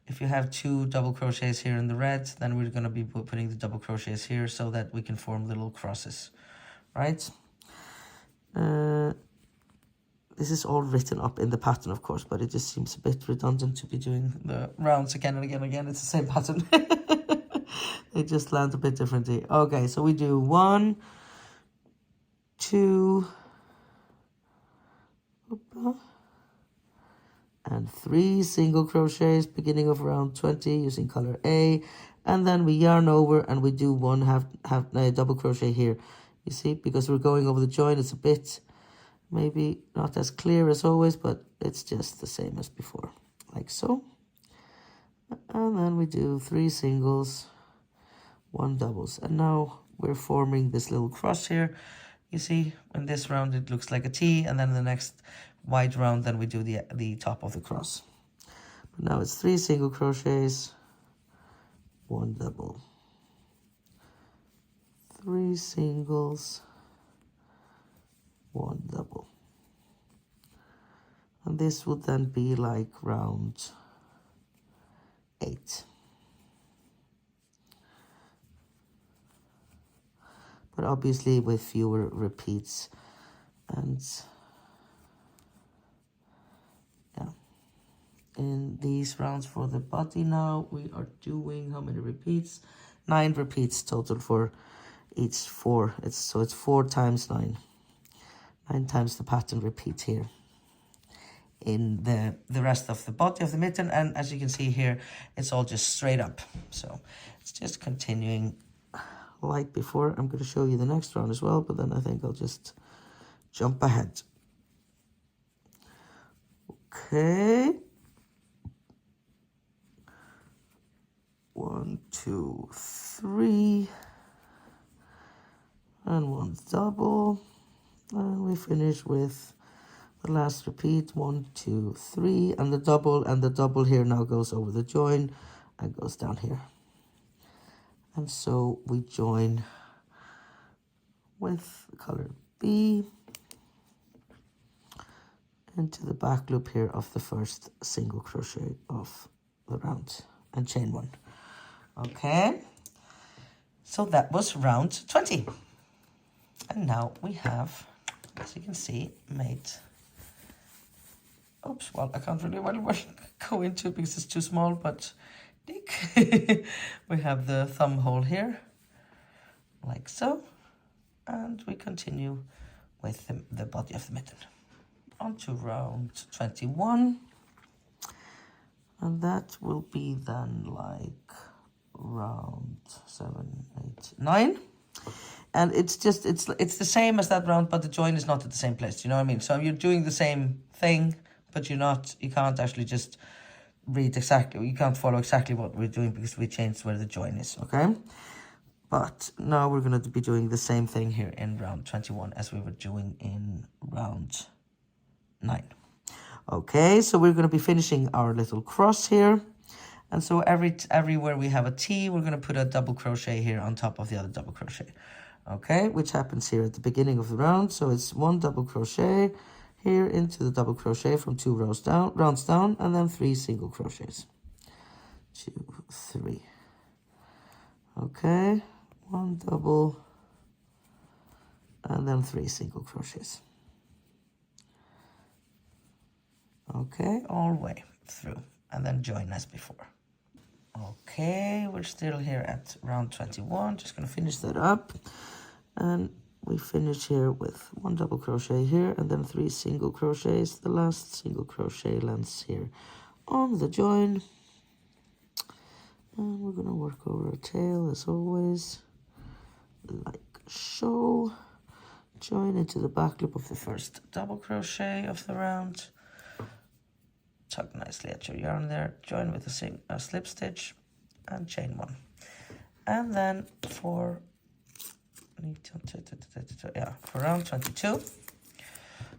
if you have 2 double crochets here in the red, then we're going to be putting the double crochets here so that we can form little crosses, right? This is all written up in the pattern, of course, but it just seems a bit redundant to be doing the rounds again and again and again. It's the same pattern. They just land a bit differently. Okay, so we do 1, 2, and 3 single crochets, beginning of round 20 using color A, and then we yarn over and we do 1 half double crochet here. You see, because we're going over the join, it's a bit maybe not as clear as always, but it's just the same as before, like so. And then we do 3 singles, 1 doubles, and now we're forming this little cross here. You see, in this round it looks like a T, and then in the next wide round then we do the top of the cross. But now it's 3 single crochets, 1 double, 3 singles, 1 double, and this would then be like round 8. But obviously with fewer repeats. And yeah, in these rounds for the body now, we are doing how many repeats? 9 repeats total for each 4. So it's 4 times 9. 9 times the pattern repeat here in the rest of the body of the mitten. And as you can see here, it's all just straight up. So it's just continuing like before. I'm going to show you the next round as well, but then I think I'll just jump ahead. Okay. 1, 2, 3, and 1 double, and we finish with the last repeat, 1, 2, 3, and the double here now goes over the join and goes down here. And so we join with the color B into the back loop here of the first single crochet of the round and chain 1. Okay, so that was round 20. And now we have, as you can see, made, oops, well, I can't really go into it because it's too small, but we have the thumb hole here, like so, and we continue with the body of the mitten. On to round 21, and that will be then like round 7, 8, 9. And it's just, it's the same as that round, but the join is not at the same place. You know what I mean? So you're doing the same thing, but you can't actually just read exactly, you can't follow exactly what we're doing because we changed where the join is, okay? But now we're going to be doing the same thing here in round 21 as we were doing in round 9. Okay, so we're going to be finishing our little cross here. And so everywhere we have a T, we're going to put a double crochet here on top of the other double crochet. Okay, which happens here at the beginning of the round. So it's 1 double crochet here into the double crochet from 2 rounds down, and then 3 single crochets. 2, 3. Okay, 1 double and then 3 single crochets. Okay, all the way through, and then join as before. Okay, we're still here at round 21. Just gonna finish that up, and we finish here with 1 double crochet here and then 3 single crochets. The last single crochet lands here on the join, and we're gonna work over a tail as always, like so. Join into the back loop of the first double crochet of the round, tug nicely at your yarn there, join with a slip stitch and chain 1. And then for round 22,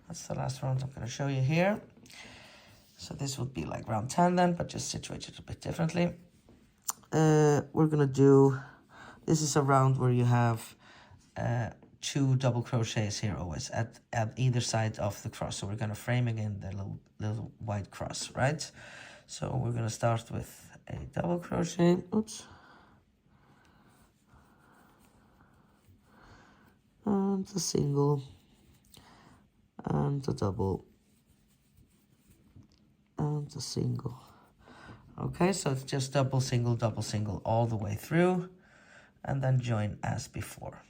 that's the last round I'm going to show you here. So this would be like round 10 then, but just situated a bit differently. We're going to do, this is a round where you have 2 double crochets here always at either side of the cross. So we're going to frame again the little white cross, right? So we're going to start with a double crochet, oops, and a single, and a double, and a single. Okay, so it's just double, single all the way through, and then join as before.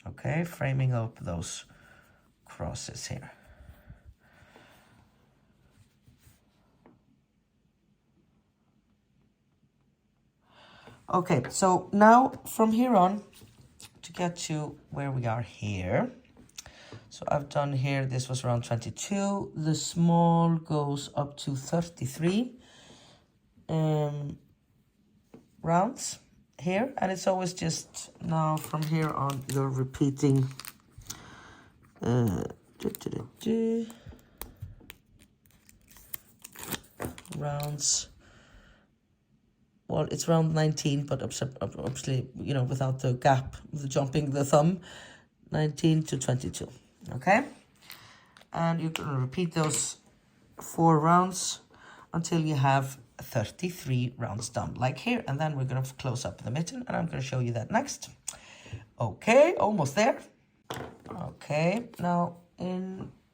Okay, framing up those crosses here. Okay, so now from here on, to get to where we are here, so I've done here, this was round 22, the small goes up to 33 rounds here, and it's always just now from here on you're repeating rounds. Well, it's round 19, but obviously, you know, without the gap, the jumping the thumb, 19 to 22, okay? And you're going to repeat those 4 rounds until you have 33 rounds done, like here. And then we're going to close up the mitten, and I'm going to show you that next. Okay, almost there. Okay, now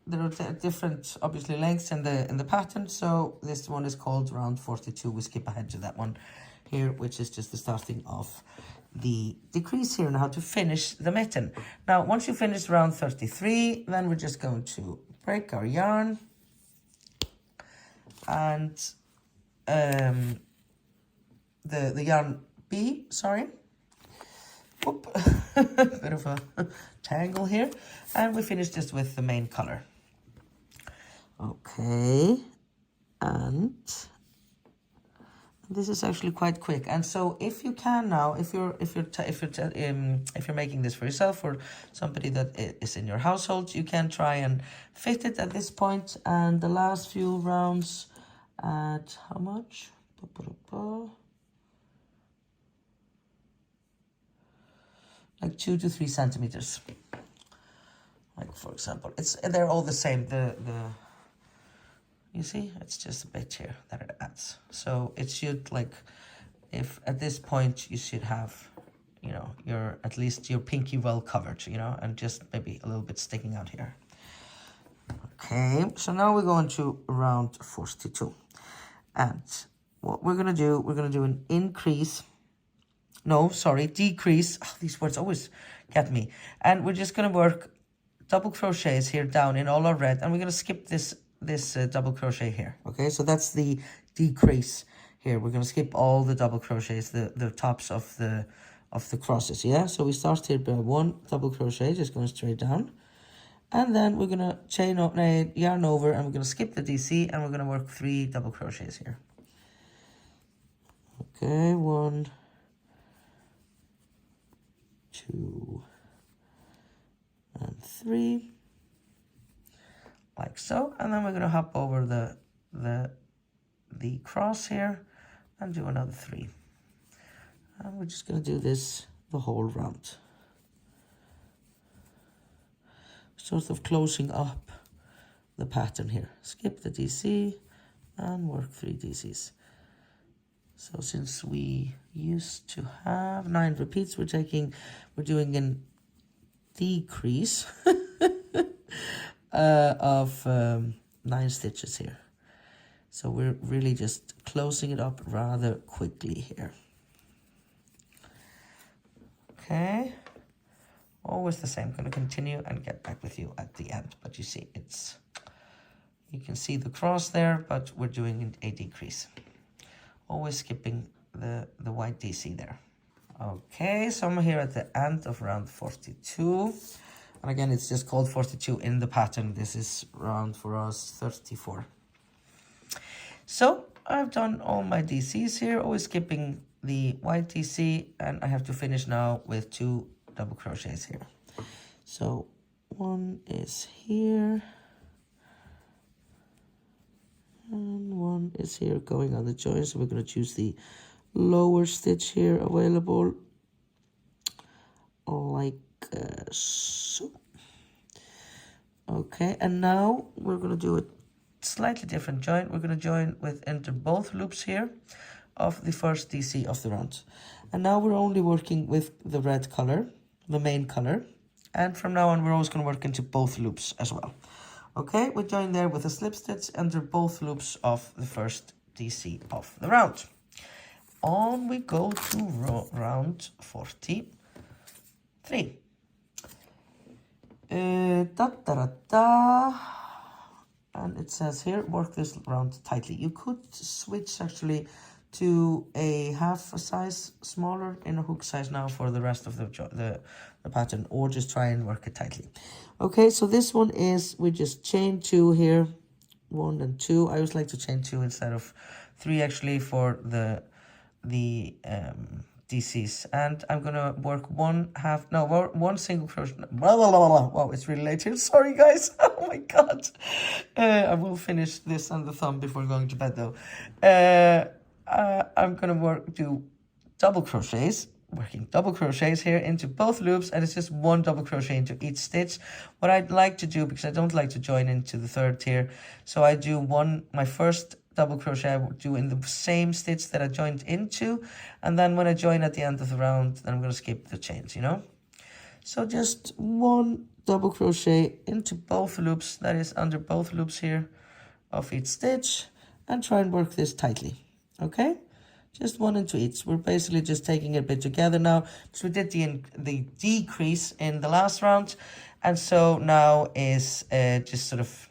there are different, obviously, lengths in the pattern. So this one is called round 42. We skip ahead to that one here, which is just the starting of the decrease here and how to finish the mitten. Now, once you finish round 33, then we're just going to break our yarn and the yarn B, sorry. Whoop. Bit of a tangle here, and we finish just with the main color. Okay, and this is actually quite quick. And so if you can now, if you're making this for yourself or somebody that is in your household, you can try and fit it at this point. And the last few rounds at how much? Like 2 to 3 centimeters. Like for example, they're all the same. You see, it's just a bit here that it adds. So it should, like, if at this point you should have, you know, at least your pinky well covered, you know, and just maybe a little bit sticking out here. Okay, so now we're going to round 42. And what we're going to do, an increase. No, sorry, decrease. Oh, these words always get me. And we're just going to work double crochets here down in all our red, and we're going to skip this double crochet here. Okay, so that's the decrease here. We're going to skip all the double crochets, the tops of the crosses. Yeah, so we start here by 1 double crochet, just going straight down, and then we're going to yarn over, and we're going to skip the DC, and we're going to work 3 double crochets here. Okay, 1, 2, and 3, like so. And then we're going to hop over the cross here and do another 3. And we're just going to do this the whole round, sort of closing up the pattern here. Skip the DC and work 3 DCs. So since we used to have 9 repeats, we're doing a decrease of 9 stitches here. So we're really just closing it up rather quickly here. Okay, always the same. I'm going to continue and get back with you at the end. But you see, you can see the cross there, but we're doing a decrease. Always skipping the white DC there. Okay, so I'm here at the end of round 42. And again, it's just called 42 in the pattern. This is round for us 34. So I've done all my DCs here, always skipping the white DC, and I have to finish now with 2 double crochets here. So one is here, and one is here going on the join. So we're going to choose the lower stitch here available, like so. Okay, and now we're going to do a slightly different join. We're going to join into both loops here of the first DC of the round. And now we're only working with the red color, the main color. And from now on, we're always going to work into both loops as well. Okay, we join there with a slip stitch under both loops of the first DC of the round. On we go to round 43. And it says here, work this round tightly. You could switch actually to a half a size smaller in a hook size now for the rest of the pattern, or just try and work it tightly. Okay, so this one is, we just chain 2 here, 1 and 2. I always like to chain 2 instead of 3 actually for the DCs. And I'm gonna work one single crochet. Wow, it's really late here. Sorry guys. Oh my god. I will finish this on the thumb before going to bed though. I'm gonna do double crochets, working double crochets here into both loops, and it's just 1 double crochet into each stitch. What I'd like to do, because I don't like to join into the third tier, so I do my first double crochet I will do in the same stitch that I joined into, and then when I join at the end of the round, then I'm going to skip the chains, you know. So just 1 double crochet into both loops, that is under both loops here of each stitch, and try and work this tightly. Okay, just 1 into each. We're basically just taking it a bit together now, because we did the decrease in the last round, and so now is just sort of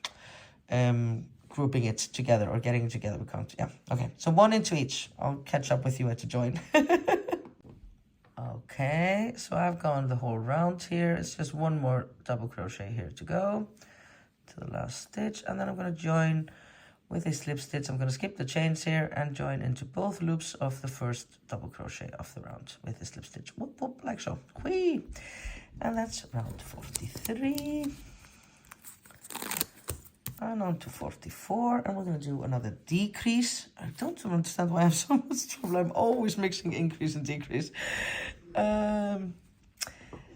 grouping it together or getting it together. We can't, yeah, okay, so 1 into each. I'll catch up with you at the join. Okay, so I've gone the whole round here. It's just 1 more double crochet here to go to the last stitch, and then I'm going to join with a slip stitch. I'm going to skip the chains here and join into both loops of the first double crochet of the round with a slip stitch. Whoop, whoop, like so. Whee! And that's round 43. And on to 44, and we're going to do another decrease. I don't understand why I have so much trouble. I'm always mixing increase and decrease.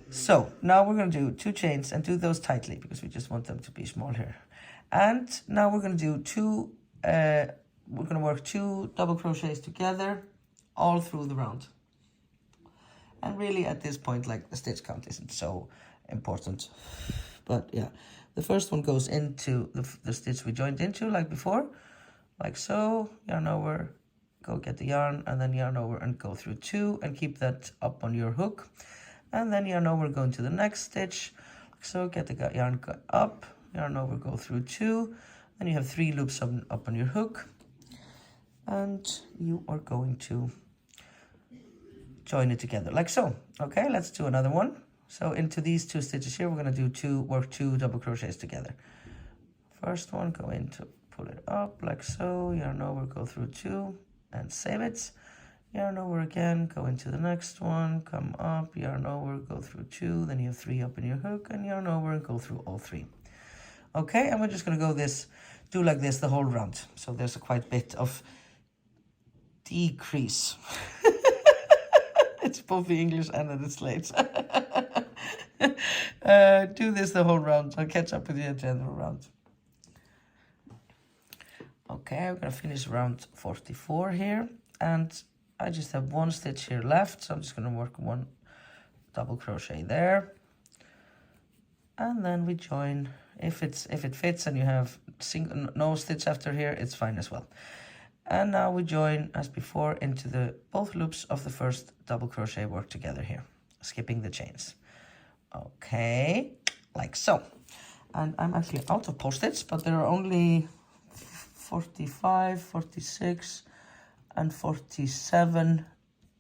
So now we're going to do 2 chains and do those tightly, because we just want them to be small here. And now we're going to do we're going to work 2 double crochets together all through the round. And really at this point, like, the stitch count isn't so important. But yeah, the first one goes into the stitch we joined into, like before, like so. Yarn over, go get the yarn, and then yarn over and go through 2 and keep that up on your hook. And then yarn over, go into the next stitch, like so, get the yarn up, yarn over, go through 2, then you have 3 loops up on your hook, and you are going to join it together like so. Okay, let's do another one. So into these 2 stitches here, we're going to do work 2 double crochets together. First one, go into, pull it up like so, yarn over, go through 2 and save it. Yarn over again, go into the next one, come up, yarn over, go through 2, then you have 3 up in your hook, and yarn over and go through all 3. Okay, and we're just going to do like this the whole round. So there's a quite bit of decrease. It's both the English and the slates. Do this the whole round. I'll catch up with you at the end of the round. Okay, we're going to finish round 44 here. and I just have one stitch here left, so I'm just going to work one double crochet there, and then we join. If it fits and you have no stitch after here, it's fine as well. And now we join as before into the both loops of the first double crochet work together here, skipping the chains. Okay, like so. And I'm actually out of post-its, but there are only 45, 46, and 47.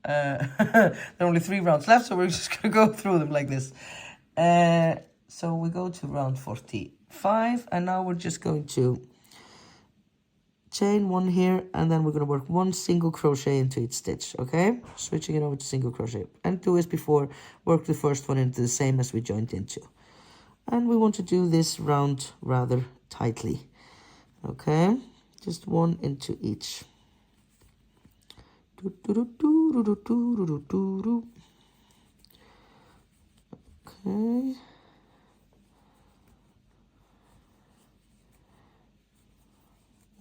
There are only 3 rounds left, so we're just going to go through them like this. So we go to round 45, and now we're just going to chain 1 here, and then we're going to work 1 single crochet into each stitch, okay? Switching it over to single crochet. And do as before, work the first one into the same as we joined into. And we want to do this round rather tightly, okay? Just 1 into each. Okay.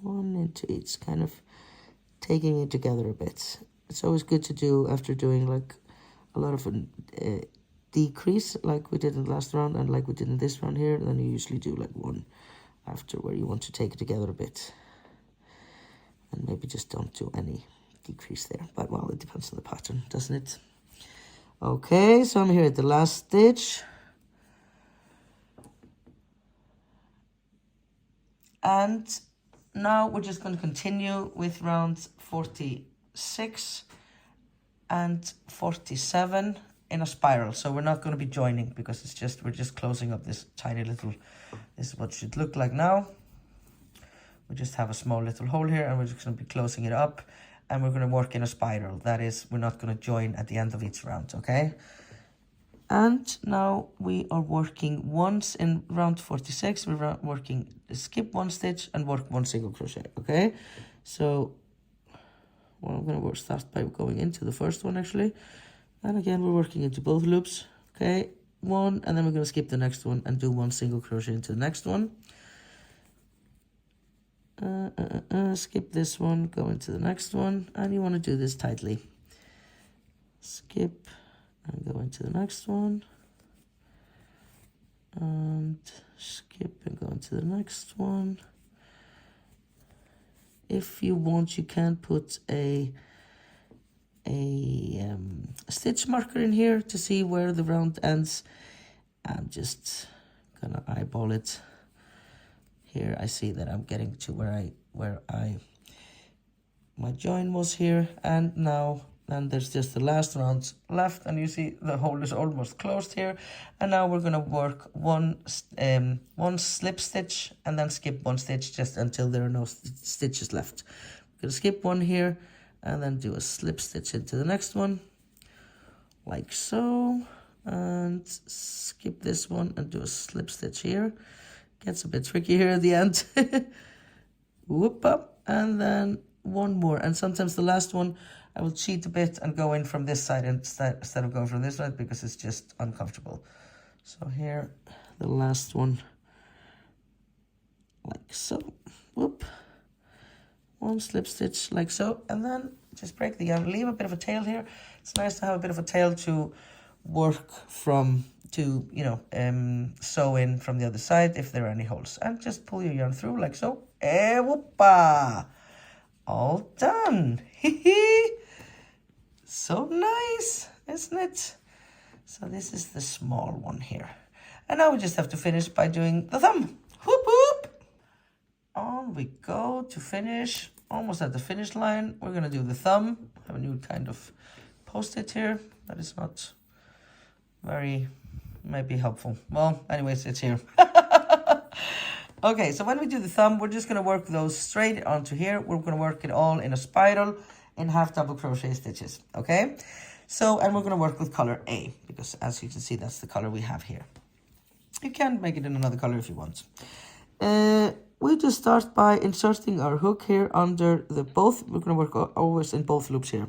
One into each, kind of taking it together a bit. It's always good to do after doing like a lot of decrease like we did in the last round and like we did in this round here. Then you usually do like 1 after where you want to take it together a bit. And maybe just don't do any decrease there. But well, it depends on the pattern, doesn't it? Okay, so I'm here at the last stitch. And now we're just going to continue with rounds 46 and 47 in a spiral. So we're not going to be joining because we're just closing up this tiny little, this is what it should look like now. We just have a small little hole here and we're just going to be closing it up and we're going to work in a spiral. That is, we're not going to join at the end of each round, okay? And now we are working once in round 46, we're working skip 1 stitch and work 1 single crochet, okay? So, well, I'm going to start by going into the first one actually. And again, we're working into both loops, okay? 1, and then we're going to skip the next one and do 1 single crochet into the next one. Skip this one, go into the next one, and you want to do this tightly. Skip and go into the next one, and skip and go into the next one. If you want, you can put a stitch marker in here to see where the round ends. I'm just gonna eyeball it. Here I see that I'm getting to where my join was here, and now there's just the last rounds left, and you see the hole is almost closed here. And now we're gonna work one slip stitch and then skip 1 stitch just until there are no stitches left. We're gonna skip 1 here and then do a slip stitch into the next one, like so, and skip this one and do a slip stitch here. Gets a bit tricky here at the end. Whoop up, and then 1 more. And sometimes the last one, I will cheat a bit and go in from this side instead of going from this side because it's just uncomfortable. So here, the last one, like so. Whoop. 1 slip stitch like so, and then just break the yarn. Leave a bit of a tail here. It's nice to have a bit of a tail to work from, to, you know, sew in from the other side if there are any holes. And just pull your yarn through like so. Whoopa! All done. So nice, isn't it? So this is the small one here. And now we just have to finish by doing the thumb. Whoop whoop! On we go to finish. Almost at the finish line. We're gonna do the thumb. I have a new kind of post-it here that is not very, maybe helpful. Well, anyways, it's here. Okay, so when we do the thumb, we're just gonna work those straight onto here. We're gonna work it all in a spiral in half double crochet stitches, okay? So, and we're gonna work with color A, because as you can see, that's the color we have here. You can make it in another color if you want. We just start by inserting our hook here under the both. We're gonna work always in both loops here.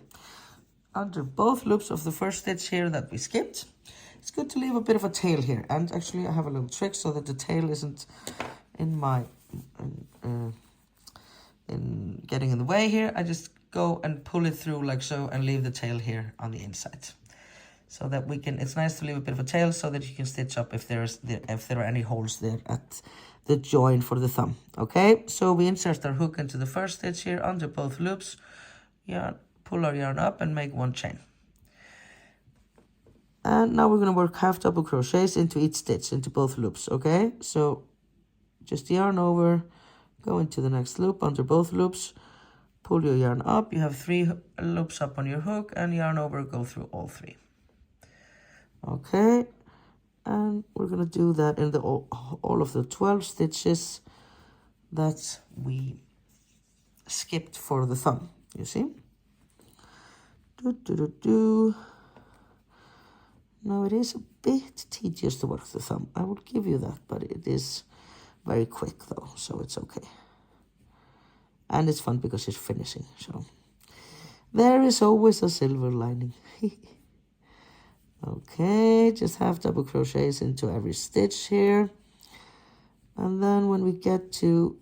Under both loops of the first stitch here that we skipped. It's good to leave a bit of a tail here. And actually I have a little trick so that the tail isn't in my, in getting in the way here. I just go and pull it through like so and leave the tail here on the inside. So that we can, it's nice to leave a bit of a tail so that you can stitch up if there are any holes there at the join for the thumb. Okay, so we insert our hook into the first stitch here under both loops, yarn, pull our yarn up and make 1 chain. And now we're going to work half double crochets into each stitch, into both loops. Okay, so just yarn over, go into the next loop under both loops, pull your yarn up. You have 3 loops up on your hook, and yarn over, go through all 3. Okay, and we're going to do that in the all of the 12 stitches that we skipped for the thumb, you see. Now it is a bit tedious to work the thumb, I will give you that, but it is very quick though, so it's okay. And it's fun because it's finishing, so there is always a silver lining. Okay, just half double crochets into every stitch here. And then when we get to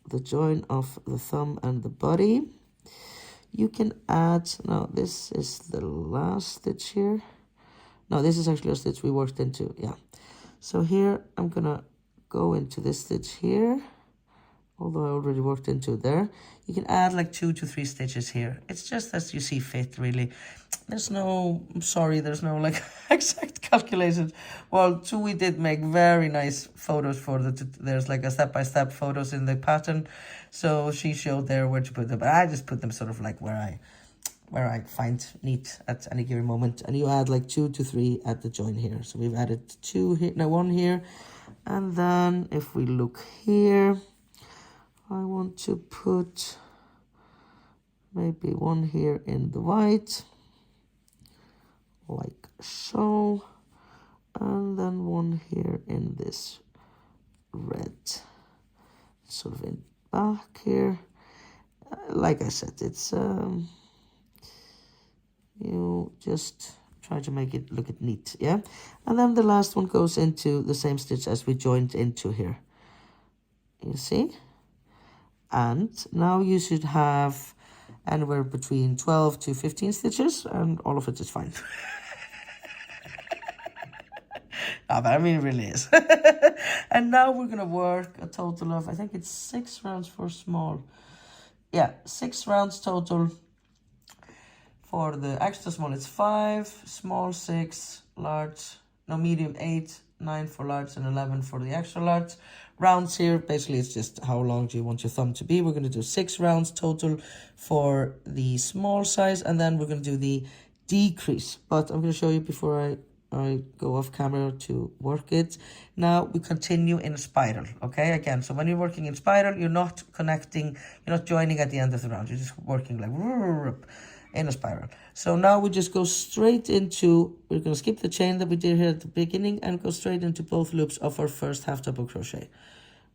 the join of the thumb and the body, you can add, now this is the last stitch here. No, this is actually a stitch we worked into, yeah. So here I'm gonna go into this stitch here, although I already worked into it there. You can add like 2 to 3 stitches here. It's just as you see fit, really. There's no, I'm sorry, there's no like exact calculations. Well, we did make very nice photos for there's like a step-by-step photos in the pattern. So she showed there where to put them, but I just put them sort of like where I find neat at any given moment. And you add like 2 to 3 at the join here. So we've added 2 here, now 1 here. And then if we look here, I want to put maybe 1 here in the white, like so, and then 1 here in this red, sort of in back here. Like I said, it's you just try to make it look neat, yeah. And then the last one goes into the same stitch as we joined into here, you see. And now you should have anywhere between 12 to 15 stitches, and all of it is fine. No, but I mean, it really is. And now we're going to work a total of, I think it's 6 rounds for small. Yeah, 6 rounds total. For the extra small, it's 5, small 6, large, no, medium 8, 9 for large, and 11 for the extra large. Rounds here, basically it's just how long do you want your thumb to be. We're going to do 6 rounds total for the small size, and then we're going to do the decrease. But I'm going to show you before I go off camera to work it. Now we continue in a spiral, okay? Again, so when you're working in spiral, you're not connecting, you're not joining at the end of the round. You're just working like in a spiral. So now we just go straight into, we're going to skip the chain that we did here at the beginning and go straight into both loops of our first half double crochet.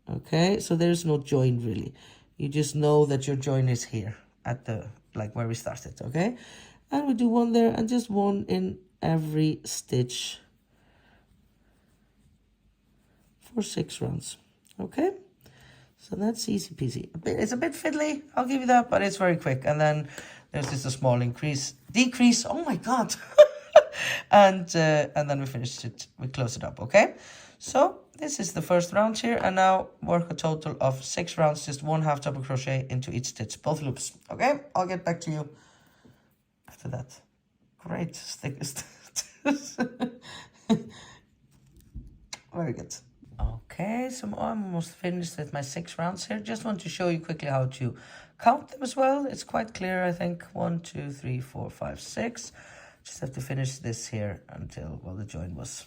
Okay, so there's no join really. You just know that your join is here at the, like where we started, okay? And we do 1 there and just 1 in every stitch for 6 rounds, okay? So that's easy peasy. It's a bit fiddly, I'll give you that, but it's very quick. And then there's just a small decrease, oh my God. and then we finish it, we close it up, okay? So this is the first round here, and now work a total of 6 rounds, just 1 half double crochet into each stitch, both loops, okay? I'll get back to you after that. Great, very good. Okay, so I'm almost finished with my 6 rounds here. Just want to show you quickly how to count them as well. It's quite clear, I think. 1, 2, 3, 4, 5, 6. Just have to finish this here until, well, the join was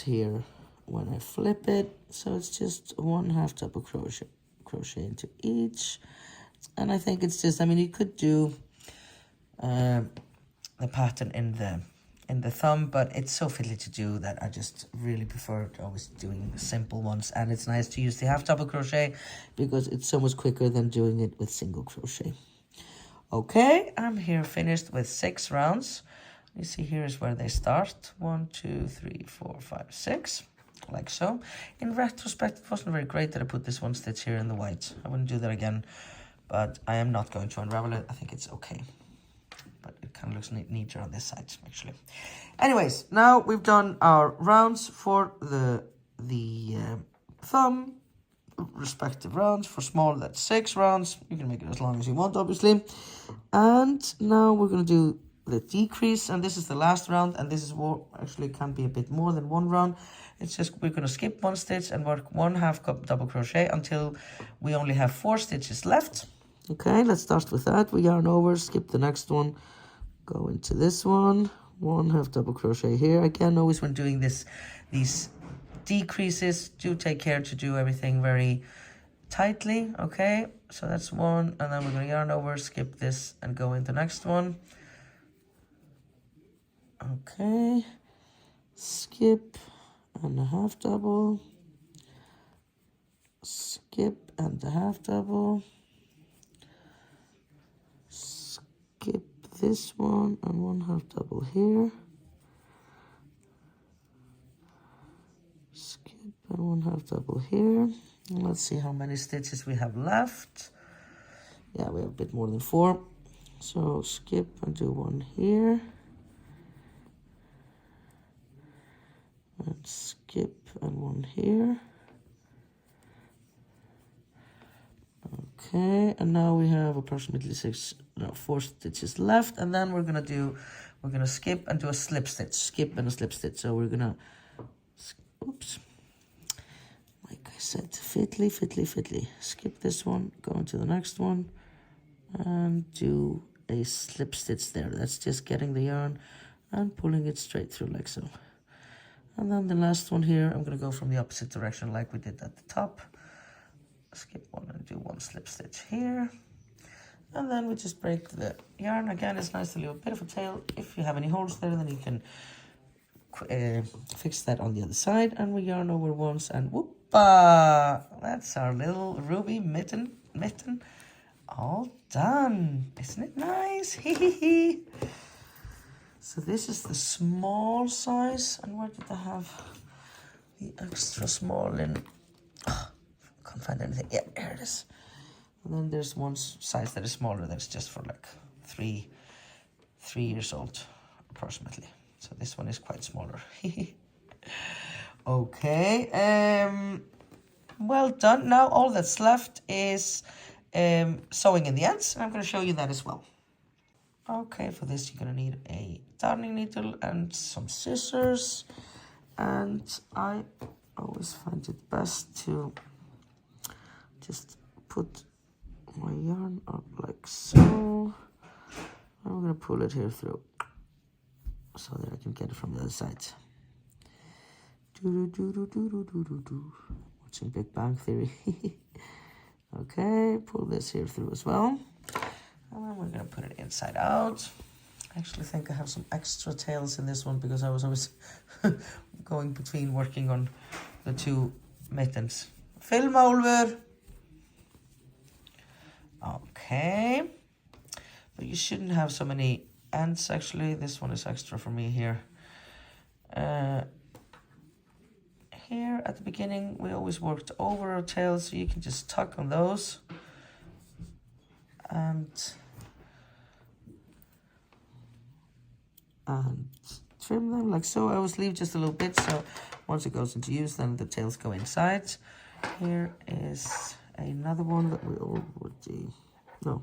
here when I flip it. So it's just 1 half double crochet into each. And I think it's just, I mean, you could do the pattern in the thumb, but it's so fiddly to do that I just really prefer always doing simple ones. And it's nice to use the half double crochet because it's so much quicker than doing it with single crochet. Okay, I'm here finished with 6 rounds. You see here is where they start. 1, 2, 3, 4, 5, 6, like so. In retrospect, it wasn't very great that I put this 1 stitch here in the white. I wouldn't do that again. but I am not going to unravel it. I think it's okay, but it kind of looks neater on this side actually. Anyways, now we've done our rounds for the thumb, respective rounds. For small, that's 6 rounds. You can make it as long as you want, obviously. And now we're going to do the decrease, and this is the last round, and this is what actually can be a bit more than 1 round. It's just we're going to skip 1 stitch and work 1/2 double crochet until we only have 4 stitches left. Okay, let's start with that. We yarn over, skip the next one, go into this one, 1/2 double crochet here. Again, always when doing these decreases, do take care to do everything very tightly. Okay, so that's 1, and then we're going to yarn over, skip this, and go into the next one. Okay, skip and a 1/2 double, skip and a 1/2 double, skip this one and 1/2 double here, skip and 1/2 double here. And let's see how many stitches we have left. Yeah, we have a bit more than 4, so skip and do 1 here. And skip and 1 here. Okay, and now we have approximately 4 stitches left, and then we're gonna skip and do a slip stitch, skip and a slip stitch. So we're gonna, oops, like I said, fiddly, fiddly, fiddly. Skip this one, go into the next one, and do a slip stitch there. That's just getting the yarn and pulling it straight through like so. And then the last one here, I'm going to go from the opposite direction like we did at the top. Skip 1 and do 1 slip stitch here. And then we just break the yarn. Again, it's nice to leave a bit of a tail. If you have any holes there, then you can fix that on the other side. And we yarn over once, and whoop-a! That's our little ruby mitten all done. Isn't it nice? Hee. So this is the small size, and where did I have the extra small in? Oh, can't find anything. Yeah, here it is. And then there's one size that is smaller, that's just for like 3 years old, approximately. So this one is quite smaller. Okay, well done. Now all that's left is sewing in the ends, and I'm going to show you that as well. Okay, for this you're going to need a darning needle and some scissors, and I always find it best to just put my yarn up like so. I'm going to pull it here through so that I can get it from the other side. Watching Big Bang Theory. Okay, pull this here through as well. And then we're going to put it inside out. I actually think I have some extra tails in this one because I was always going between working on the 2 mittens. Film over. Okay. But you shouldn't have so many ends actually. This one is extra for me here. Here at the beginning we always worked over our tails, so you can just tuck on those and trim them like so. I always leave just a little bit, so once it goes into use then the tails go inside. Here is another one that we already, no,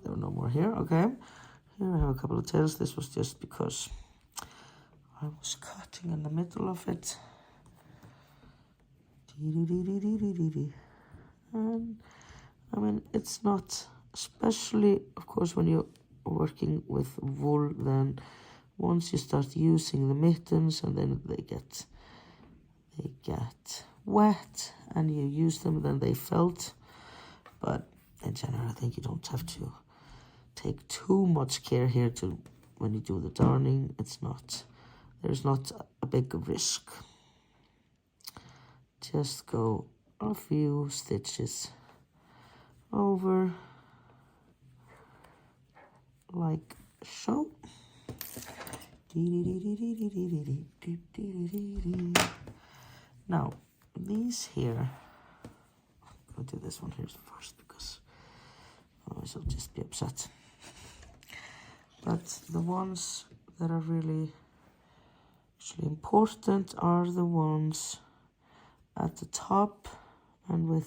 there were no more here. Okay, here I have a couple of tails. This was just because I was cutting in the middle of it. And I mean, it's not, especially of course when you're working with wool, then once you start using the mittens and then they get wet and you use them, then they felt. But in general, I think you don't have to take too much care here to when you do the darning. There's not a big risk. Just go a few stitches over like so. Now these here, I'm gonna do this one here first because otherwise I'll just be upset. But the ones that are really actually important are the ones at the top and where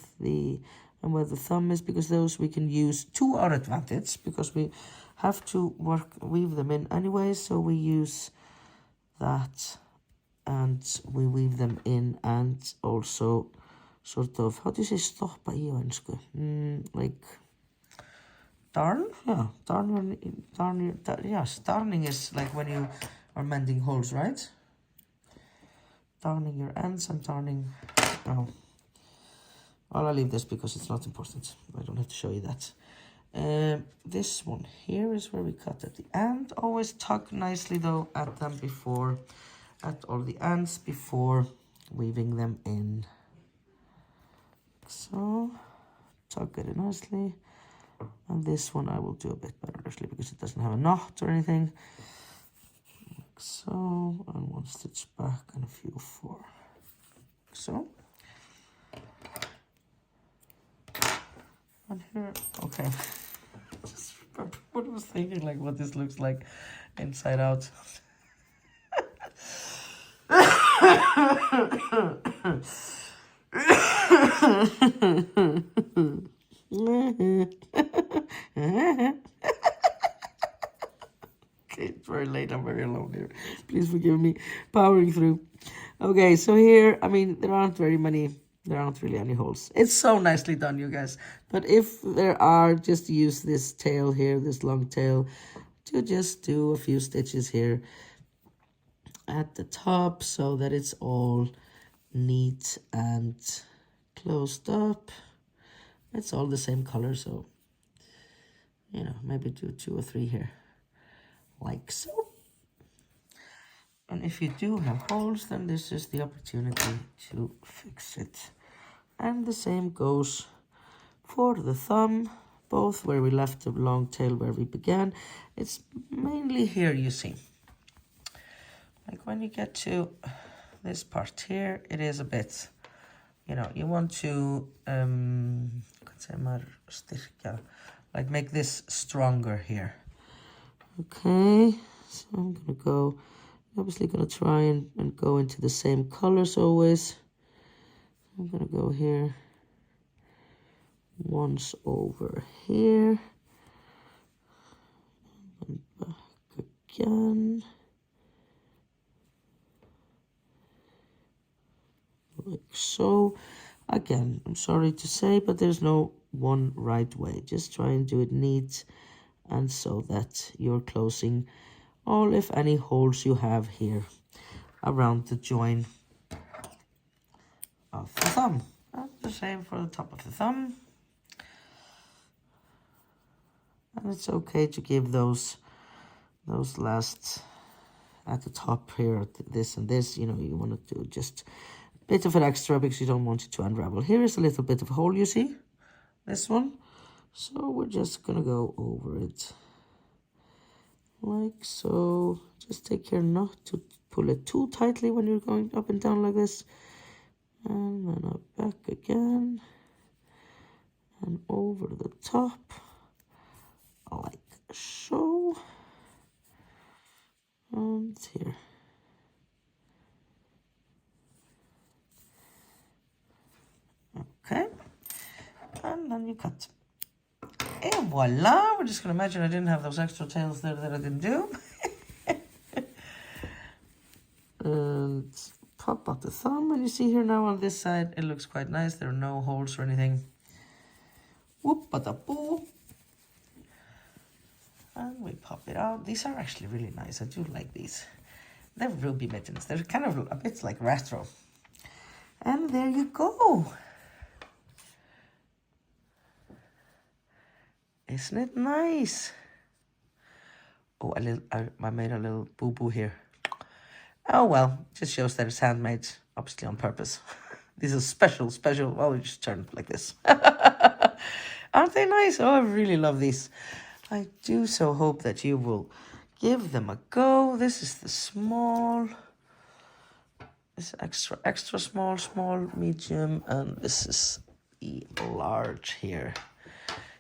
the thumb is, because those we can use to our advantage, because we have to weave them in anyway, so we use that and we weave them in, and also sort of, how do you say stoppa í á ensku? Like darn? Yeah, yes, darning is like when you are mending holes, right? Darning your ends and darning, oh. I'll leave this because it's not important. I don't have to show you that. This one here is where we cut at the end. Always tug nicely though at them before, at all the ends before weaving them in. So, tug it in nicely. And this one I will do a bit better actually because it doesn't have a knot or anything. Like so, and one stitch back and a few forward. Like so. And here, okay. Just remember what I was thinking, like what this looks like inside out. Okay, it's very late, I'm very alone here. Please forgive me, powering through. Okay, so here, I mean, there aren't really any holes. It's so nicely done, you guys. But if there are, just use this tail here, this long tail, to just do a few stitches here at the top so that it's all neat and closed up. It's all the same color, so, you know, maybe do 2 or 3 here, like so. And if you do have holes, then this is the opportunity to fix it. And the same goes for the thumb, both where we left the long tail where we began. It's mainly here, you see. Like when you get to this part here, it is a bit, you know, you want to, like make this stronger here. Okay, so I'm gonna go, obviously gonna try and go into the same colors always. I'm gonna go here, once over here, and back again. Like so. Again, I'm sorry to say, but there's no one right way. Just try and do it neat, and so that you're closing all, if any, holes you have here around the join of the thumb. And the same for the top of the thumb. And it's okay to give those last at the top here, this and this, you know, you want to do just a bit of an extra because you don't want it to unravel. Here is a little bit of a hole, you see, this one. So we're just gonna go over it like so. Just take care not to pull it too tightly when you're going up and down like this. And then up back again. And over the top. Like so. And here. Okay. And then you cut. And voila, we're just going to imagine I didn't have those extra tails there that I didn't do. And pop out the thumb, and you see here now on this side, it looks quite nice. There are no holes or anything. Whoop-a-da-boo. And we pop it out. These are actually really nice. I do like these. They're ruby mittens. They're kind of a bit like retro. And there you go. Isn't it nice? Oh, I made a little boo-boo here. Oh, well, just shows that it's handmade, obviously on purpose. These are special, well, we just turn like this. Aren't they nice? Oh, I really love these. I do so hope that you will give them a go. This is the small, this extra small, medium, and this is the large here.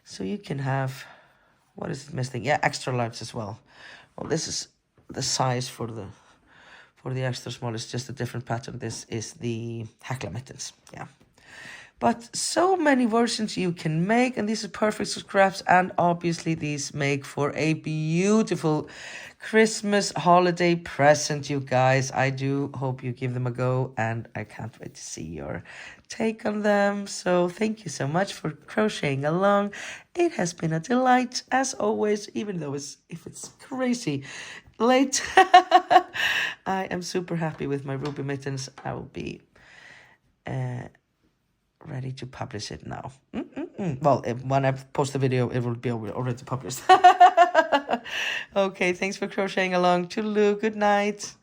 So you can have, what is it missing? Yeah, extra large as well. Well, this is the size for the extra small. It's just a different pattern. This is the Hackla Mittens. Yeah. But so many versions you can make, and these are perfect for scraps, and obviously these make for a beautiful Christmas holiday present, you guys. I do hope you give them a go, and I can't wait to see your take on them. So thank you so much for crocheting along. It has been a delight, as always, even though if it's crazy late. I am super happy with my Ruby Mittens. I will be ready to publish it now. Well, when I post the video, it will be already published. Okay, thanks for crocheting along. Toodaloo, good night.